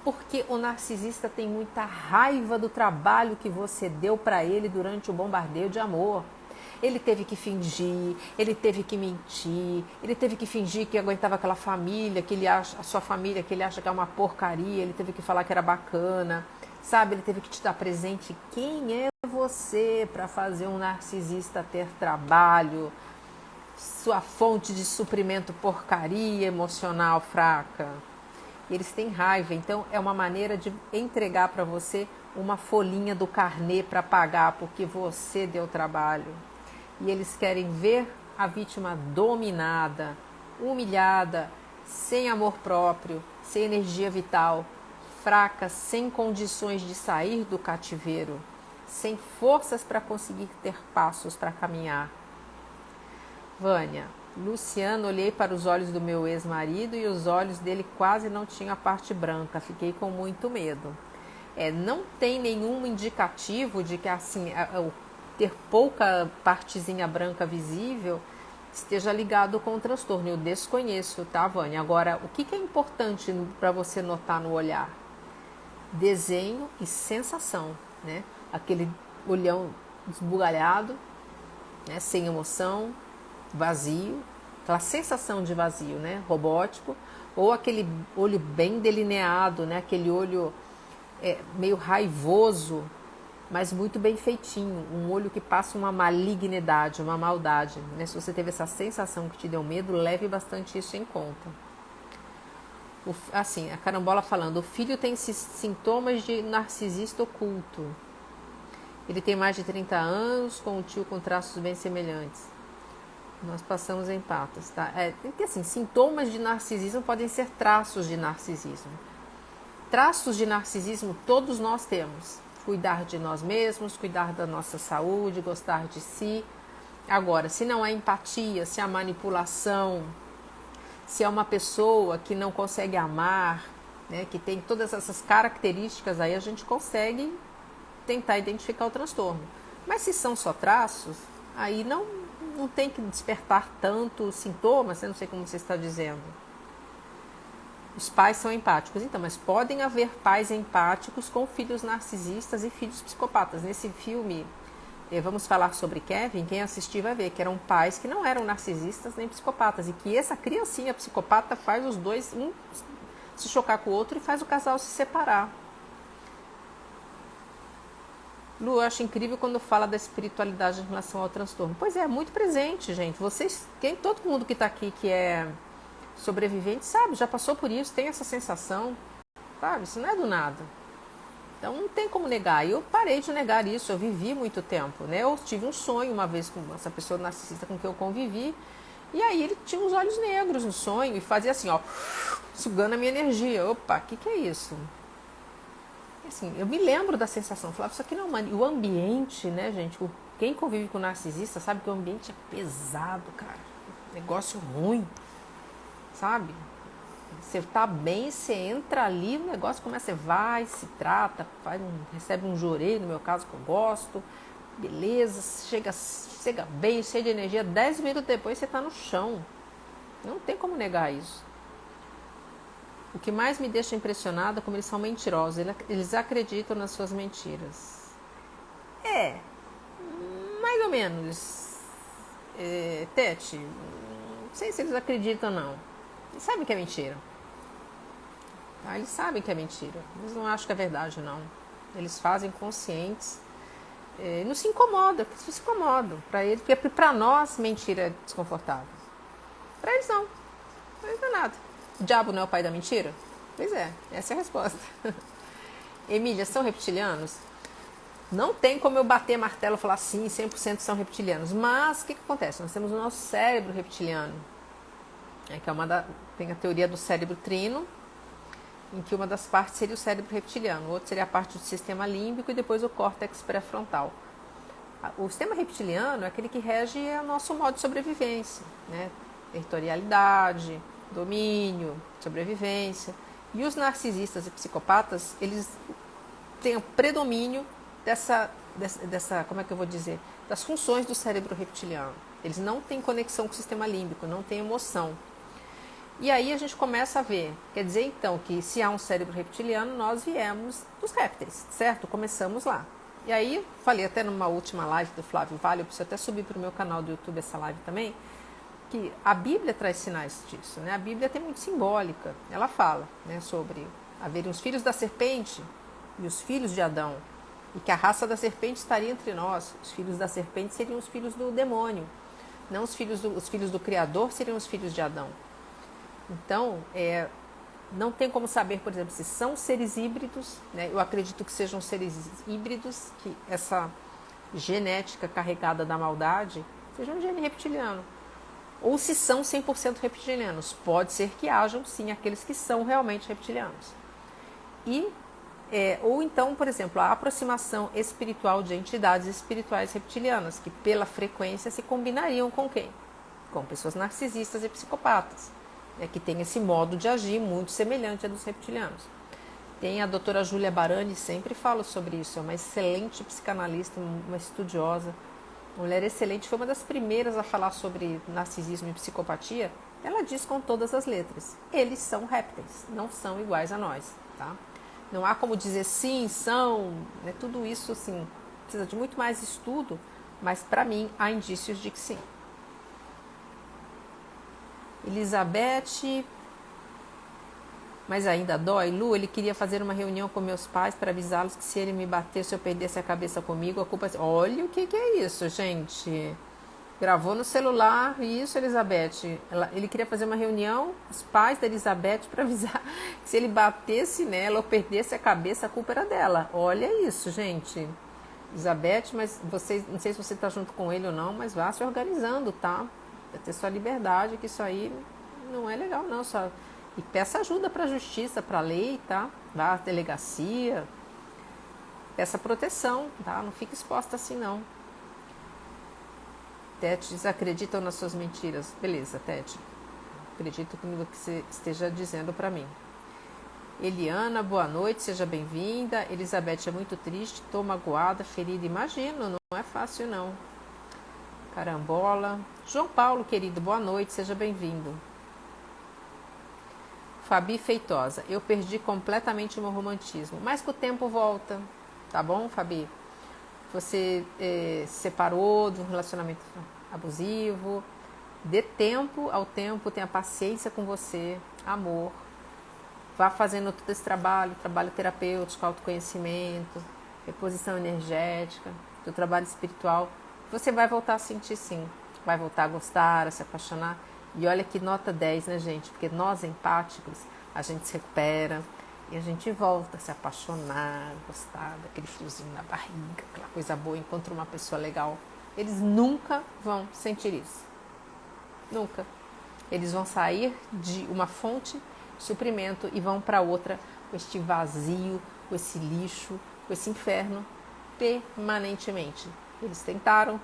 porque o narcisista tem muita raiva do trabalho que você deu para ele durante o bombardeio de amor. Ele teve que fingir, ele teve que mentir, ele teve que fingir que aguentava aquela família, que ele acha, a sua família, que ele acha que é uma porcaria, ele teve que falar que era bacana, sabe? Ele teve que te dar presente. Quem é você para fazer um narcisista ter trabalho? Sua fonte de suprimento porcaria emocional fraca. Eles têm raiva, então é uma maneira de entregar para você uma folhinha do carnê para pagar porque você deu trabalho. E eles querem ver a vítima dominada, humilhada, sem amor próprio, sem energia vital, fraca, sem condições de sair do cativeiro, sem forças para conseguir ter passos para caminhar. Vânia, Luciano, olhei para os olhos do meu ex-marido e os olhos dele quase não tinham a parte branca, fiquei com muito medo. Não tem nenhum indicativo de que assim ter pouca partezinha branca visível esteja ligado com o transtorno. Eu desconheço, tá, Vânia? Agora, o que é importante para você notar no olhar? Desenho e sensação, né? Aquele olhão esbugalhado, né? Sem emoção, vazio, aquela sensação de vazio, né? Robótico, ou aquele olho bem delineado, né? Aquele olho meio raivoso, mas muito bem feitinho, um olho que passa uma malignidade, uma maldade, né? Se você teve essa sensação que te deu medo, leve bastante isso em conta. Assim, a carambola falando, o filho tem sintomas de narcisista oculto. Ele tem mais de 30 anos, com um tio com traços bem semelhantes. Nós passamos empatas, tá? Porque assim, sintomas de narcisismo podem ser traços de narcisismo. Traços de narcisismo todos nós temos. Cuidar de nós mesmos, cuidar da nossa saúde, gostar de si. Agora, se não há empatia, se há manipulação, se é uma pessoa que não consegue amar, né, que tem todas essas características, aí a gente consegue tentar identificar o transtorno. Mas se são só traços, aí não tem que despertar tanto sintomas, eu não sei como você está dizendo. Os pais são empáticos, então, mas podem haver pais empáticos com filhos narcisistas e filhos psicopatas. Nesse filme, vamos falar sobre Kevin, quem assistir vai ver que eram pais que não eram narcisistas nem psicopatas e que essa criancinha psicopata faz os dois, um se chocar com o outro e faz o casal se separar. Lu, eu acho incrível quando fala da espiritualidade em relação ao transtorno. Pois é, muito presente, gente. Todo mundo que está aqui que é sobrevivente sabe, já passou por isso, tem essa sensação, sabe? Isso não é do nada. Então não tem como negar. Eu parei de negar isso, eu vivi muito tempo, né? Eu tive um sonho uma vez com essa pessoa narcisista com quem eu convivi, e aí ele tinha os olhos negros no sonho e fazia assim, ó, sugando a minha energia. Opa, o que é isso? Assim, eu me lembro da sensação, eu falava, isso aqui não é o ambiente, né, gente? Quem convive com narcisista sabe que o ambiente é pesado, cara. Negócio ruim, sabe? Você tá bem, você entra ali, o negócio começa, você vai, se trata, recebe um jorei, no meu caso, que eu gosto, beleza, chega bem, cheio de energia, 10 minutos depois você tá no chão. Não tem como negar isso. O que mais me deixa impressionada é como eles são mentirosos. Eles acreditam nas suas mentiras. Mais ou menos. Tete, não sei se eles acreditam ou não. Eles sabem que é mentira. Eles sabem que é mentira. Eles não acham que é verdade, não. Eles fazem conscientes. Não se incomodam, porque se incomodam. Para eles, porque para nós mentira é desconfortável. Para eles não. Para eles não é nada. O diabo não é o pai da mentira? Pois é, essa é a resposta. Emília, são reptilianos? Não tem como eu bater martelo e falar sim, 100% são reptilianos. Mas o que acontece? Nós temos o nosso cérebro reptiliano, que é tem a teoria do cérebro trino, em que uma das partes seria o cérebro reptiliano, o outro seria a parte do sistema límbico e depois o córtex pré-frontal. O sistema reptiliano é aquele que rege o nosso modo de sobrevivência, né? Territorialidade, domínio, sobrevivência. E os narcisistas e psicopatas, eles tenha predomínio dessa, como é que eu vou dizer, das funções do cérebro reptiliano. Eles não têm conexão com o sistema límbico, não têm emoção. E aí a gente começa a ver, quer dizer então que se há um cérebro reptiliano, nós viemos dos répteis, certo? Começamos lá. E aí, falei até numa última live do Flávio Vale, eu preciso até subir para o meu canal do YouTube essa live também, que a Bíblia traz sinais disso, né? A Bíblia é muito simbólica, ela fala, né, sobre haver os filhos da serpente e os filhos de Adão, e que a raça da serpente estaria entre nós. Os filhos da serpente seriam os filhos do demônio, não os filhos do Criador seriam os filhos de Adão. Então, não tem como saber, por exemplo, se são seres híbridos, né? Eu acredito que sejam seres híbridos, que essa genética carregada da maldade seja um gene reptiliano. Ou se são 100% reptilianos. Pode ser que hajam, sim, aqueles que são realmente reptilianos. Ou então, por exemplo, a aproximação espiritual de entidades espirituais reptilianas, que pela frequência se combinariam com quem? Com pessoas narcisistas e psicopatas, que tem esse modo de agir muito semelhante ao dos reptilianos. Tem a doutora Júlia Barani, sempre fala sobre isso, é uma excelente psicanalista, uma estudiosa, uma mulher excelente, foi uma das primeiras a falar sobre narcisismo e psicopatia. Ela diz com todas as letras, eles são répteis, não são iguais a nós, tá? Não há como dizer sim, são, né? Tudo isso assim, precisa de muito mais estudo, mas para mim há indícios de que sim. Elizabeth, mas ainda dói. Lu, ele queria fazer uma reunião com meus pais para avisá-los que se ele me batesse, eu perdesse a cabeça comigo, a culpa... Olha o que é isso, gente. Gravou no celular, isso, Elizabeth. Ele queria fazer uma reunião, os pais da Elizabeth, para avisar que se ele batesse nela ou perdesse a cabeça, a culpa era dela. Olha isso, gente. Elizabeth, mas você, não sei se você está junto com ele ou não, mas vá se organizando, tá? Vai ter sua liberdade, que isso aí não é legal, não. Só... E peça ajuda para a justiça, para a lei, tá? Vá à delegacia, peça proteção, tá? Não fique exposta assim, não. Tete, desacreditam nas suas mentiras. Beleza, Tete. Acredito no que você esteja dizendo para mim. Eliana, boa noite, seja bem-vinda. Elizabeth é muito triste, tô magoada, ferida. Imagino, não é fácil, não. Carambola. João Paulo, querido, boa noite, seja bem-vindo. Fabi Feitosa, eu perdi completamente o meu romantismo, mas com o tempo volta, tá bom, Fabi? Você se separou de um relacionamento abusivo, dê tempo ao tempo, tenha paciência com você, amor, vá fazendo todo esse trabalho terapêutico, autoconhecimento, reposição energética, do trabalho espiritual, você vai voltar a sentir sim, vai voltar a gostar, a se apaixonar. E olha que nota 10, né, gente? Porque nós, empáticos, a gente se recupera e a gente volta a se apaixonar, gostar daquele friozinho na barriga, aquela coisa boa, encontra uma pessoa legal. Eles nunca vão sentir isso. Nunca. Eles vão sair de uma fonte de suprimento e vão para outra com este vazio, com esse lixo, com esse inferno, permanentemente. Eles tentaram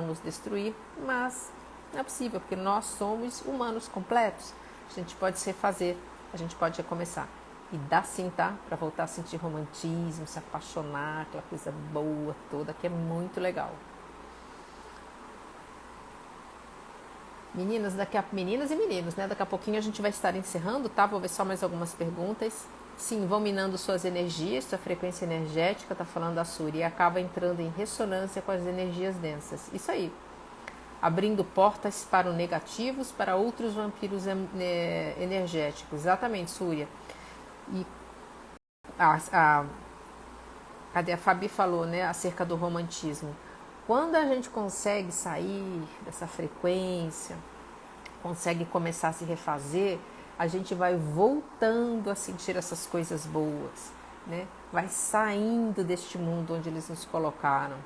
nos destruir, mas não é possível, porque nós somos humanos completos. A gente pode se refazer, a gente pode recomeçar. E dá sim, tá? Para voltar a sentir romantismo, se apaixonar, aquela coisa boa toda, que é muito legal. Meninas e meninos, né? Daqui a pouquinho a gente vai estar encerrando, tá? Vou ver só mais algumas perguntas. Sim, vão minando suas energias, sua frequência energética, tá falando a Suri, e acaba entrando em ressonância com as energias densas. Isso aí. Abrindo portas para o negativos, para outros vampiros energéticos. Exatamente, Súria. E cadê a Fabi falou, né, acerca do romantismo. Quando a gente consegue sair dessa frequência, consegue começar a se refazer, a gente vai voltando a sentir essas coisas boas, né? Vai saindo deste mundo onde eles nos colocaram.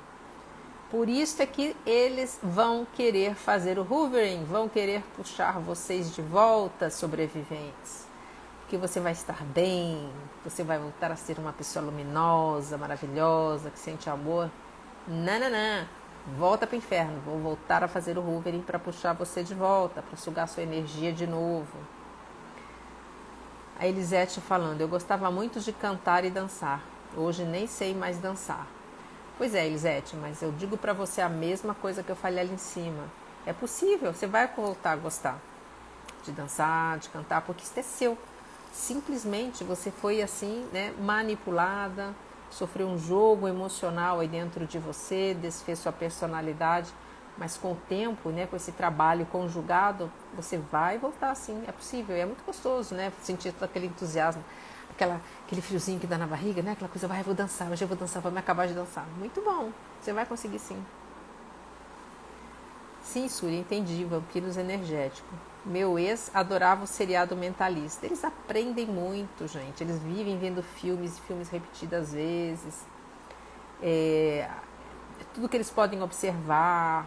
Por isso é que eles vão querer fazer o hoovering, vão querer puxar vocês de volta, sobreviventes. Porque você vai estar bem, você vai voltar a ser uma pessoa luminosa, maravilhosa, que sente amor. Não. Volta para o inferno, vou voltar a fazer o hoovering para puxar você de volta, para sugar sua energia de novo. A Elisete falando, eu gostava muito de cantar e dançar. Hoje nem sei mais dançar. Pois é, Elisete, mas eu digo para você a mesma coisa que eu falei ali em cima. É possível, você vai voltar a gostar de dançar, de cantar, porque isso é seu. Simplesmente você foi assim, né, manipulada, sofreu um jogo emocional aí dentro de você, desfez sua personalidade, mas com o tempo, né, com esse trabalho conjugado, você vai voltar sim, é possível, e é muito gostoso, né, sentir todo aquele entusiasmo, aquele friozinho que dá na barriga, né, aquela coisa, vai, eu vou dançar, hoje eu vou dançar, vou me acabar de dançar. Muito bom, você vai conseguir sim. Sim, Súria, entendi, vampiros energéticos. Meu ex adorava o seriado Mentalista. Eles aprendem muito, gente. Eles vivem vendo filmes e filmes repetidas vezes. Tudo que eles podem observar.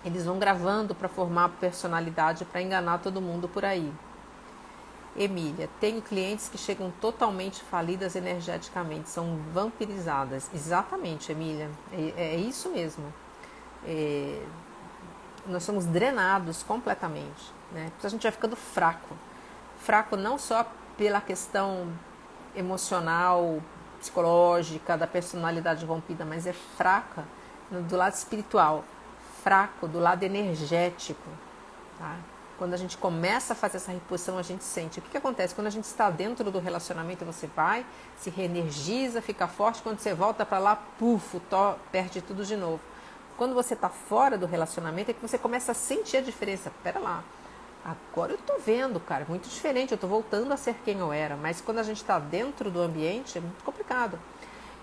Eles vão gravando para formar personalidade, para enganar todo mundo por aí. Emília, tenho clientes que chegam totalmente falidas energeticamente, são vampirizadas. Exatamente, Emília. É isso mesmo. Nós somos drenados completamente, né? A gente vai ficando fraco. Fraco não só pela questão emocional, psicológica, da personalidade rompida, mas é fraca do lado espiritual, fraco do lado energético, tá? Quando a gente começa a fazer essa reposição, a gente sente. O que acontece? Quando a gente está dentro do relacionamento, você vai, se reenergiza, fica forte, quando você volta para lá, puf, perde tudo de novo. Quando você está fora do relacionamento é que você começa a sentir a diferença. Pera lá, agora eu estou vendo, cara, muito diferente, eu estou voltando a ser quem eu era. Mas quando a gente está dentro do ambiente é muito complicado.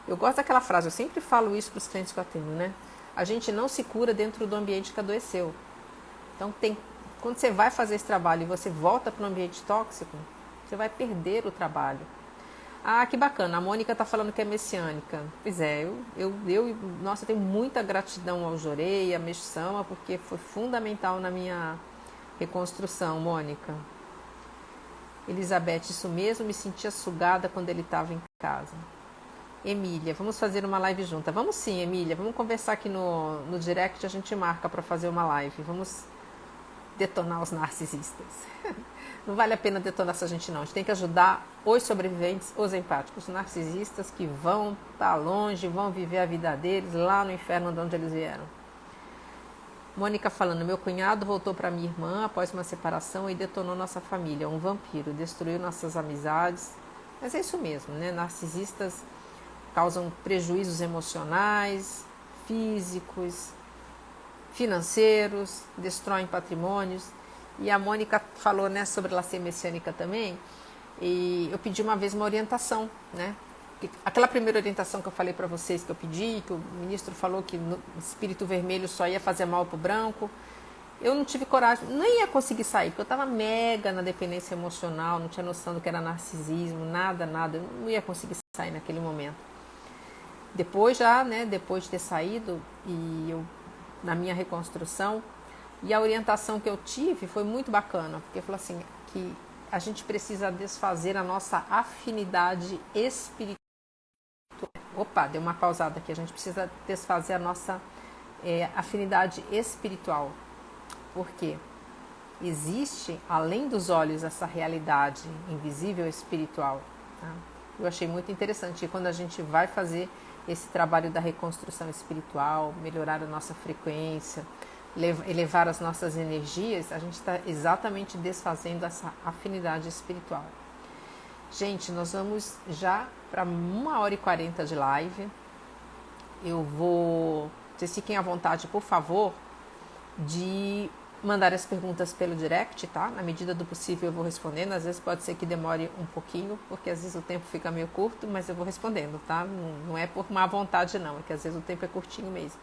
Eu gosto daquela frase, eu sempre falo isso para os clientes que eu atendo, né? A gente não se cura dentro do ambiente que adoeceu. Então quando você vai fazer esse trabalho e você volta para um ambiente tóxico, você vai perder o trabalho. Ah, que bacana, a Mônica está falando que é messiânica. Pois é, nossa, eu tenho muita gratidão ao Jorei, a Meixo Sama, porque foi fundamental na minha reconstrução, Mônica. Elizabeth, isso mesmo, me sentia sugada quando ele estava em casa. Emília, vamos fazer uma live junta. Vamos sim, Emília, vamos conversar aqui no direct, a gente marca para fazer uma live. Vamos detonar os narcisistas. Não vale a pena detonar essa gente não. A gente tem que ajudar os sobreviventes, os empáticos, os narcisistas que vão estar longe, vão viver a vida deles lá no inferno de onde eles vieram. Mônica falando, meu cunhado voltou para minha irmã após uma separação e detonou nossa família. Um vampiro, destruiu nossas amizades. Mas é isso mesmo, né? Narcisistas causam prejuízos emocionais, físicos, financeiros, destroem patrimônios. E a Mônica falou, né, sobre ela ser messiânica também. E eu pedi uma vez uma orientação, né? Aquela primeira orientação que eu falei para vocês que eu pedi, que o ministro falou que o espírito vermelho só ia fazer mal pro branco. Eu não tive coragem, nem ia conseguir sair, porque eu estava mega na dependência emocional, não tinha noção do que era narcisismo, nada, eu não ia conseguir sair naquele momento. Depois já, né, depois de ter saído, e eu, na minha reconstrução, e a orientação que eu tive foi muito bacana, porque falou assim, que a gente precisa desfazer a nossa afinidade espiritual. Opa, deu uma pausada aqui. A gente precisa desfazer a nossa afinidade espiritual. Por quê? Existe, além dos olhos, essa realidade invisível espiritual. Tá? Eu achei muito interessante. E quando a gente vai fazer esse trabalho da reconstrução espiritual, melhorar a nossa frequência, elevar as nossas energias, a gente está exatamente desfazendo essa afinidade espiritual. Gente, nós vamos já para 1h40 de live. Eu vou... Vocês fiquem à vontade, por favor, de mandar as perguntas pelo direct, tá? Na medida do possível eu vou respondendo. Às vezes pode ser que demore um pouquinho, porque às vezes o tempo fica meio curto, mas eu vou respondendo, tá? Não é por má vontade não, é que às vezes o tempo é curtinho mesmo.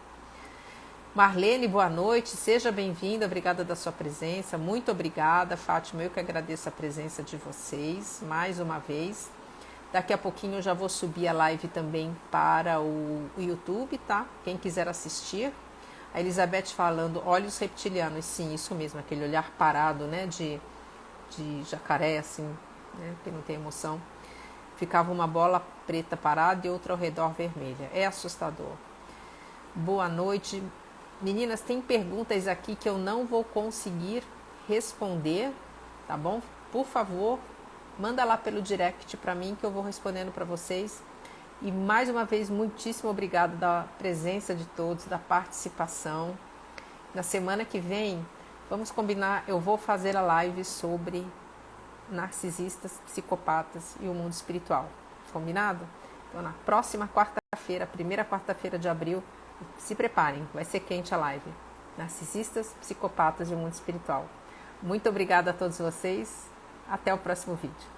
Marlene, boa noite, seja bem-vinda, obrigada da sua presença, muito obrigada, Fátima, eu que agradeço a presença de vocês, mais uma vez. Daqui a pouquinho eu já vou subir a live também para o YouTube, tá? Quem quiser assistir. A Elizabeth falando, olhos reptilianos, sim, isso mesmo, aquele olhar parado, né, de jacaré, assim, né, que não tem emoção. Ficava uma bola preta parada e outra ao redor vermelha, é assustador. Boa noite. Meninas, tem perguntas aqui que eu não vou conseguir responder, tá bom? Por favor, manda lá pelo direct para mim que eu vou respondendo para vocês. E mais uma vez, muitíssimo obrigado da presença de todos, da participação. Na semana que vem, vamos combinar, eu vou fazer a live sobre narcisistas, psicopatas e o mundo espiritual. Combinado? Então, na próxima quarta-feira, primeira quarta-feira de abril, se preparem, vai ser quente a live. Narcisistas, psicopatas e o mundo espiritual. Muito obrigada a todos vocês. Até o próximo vídeo.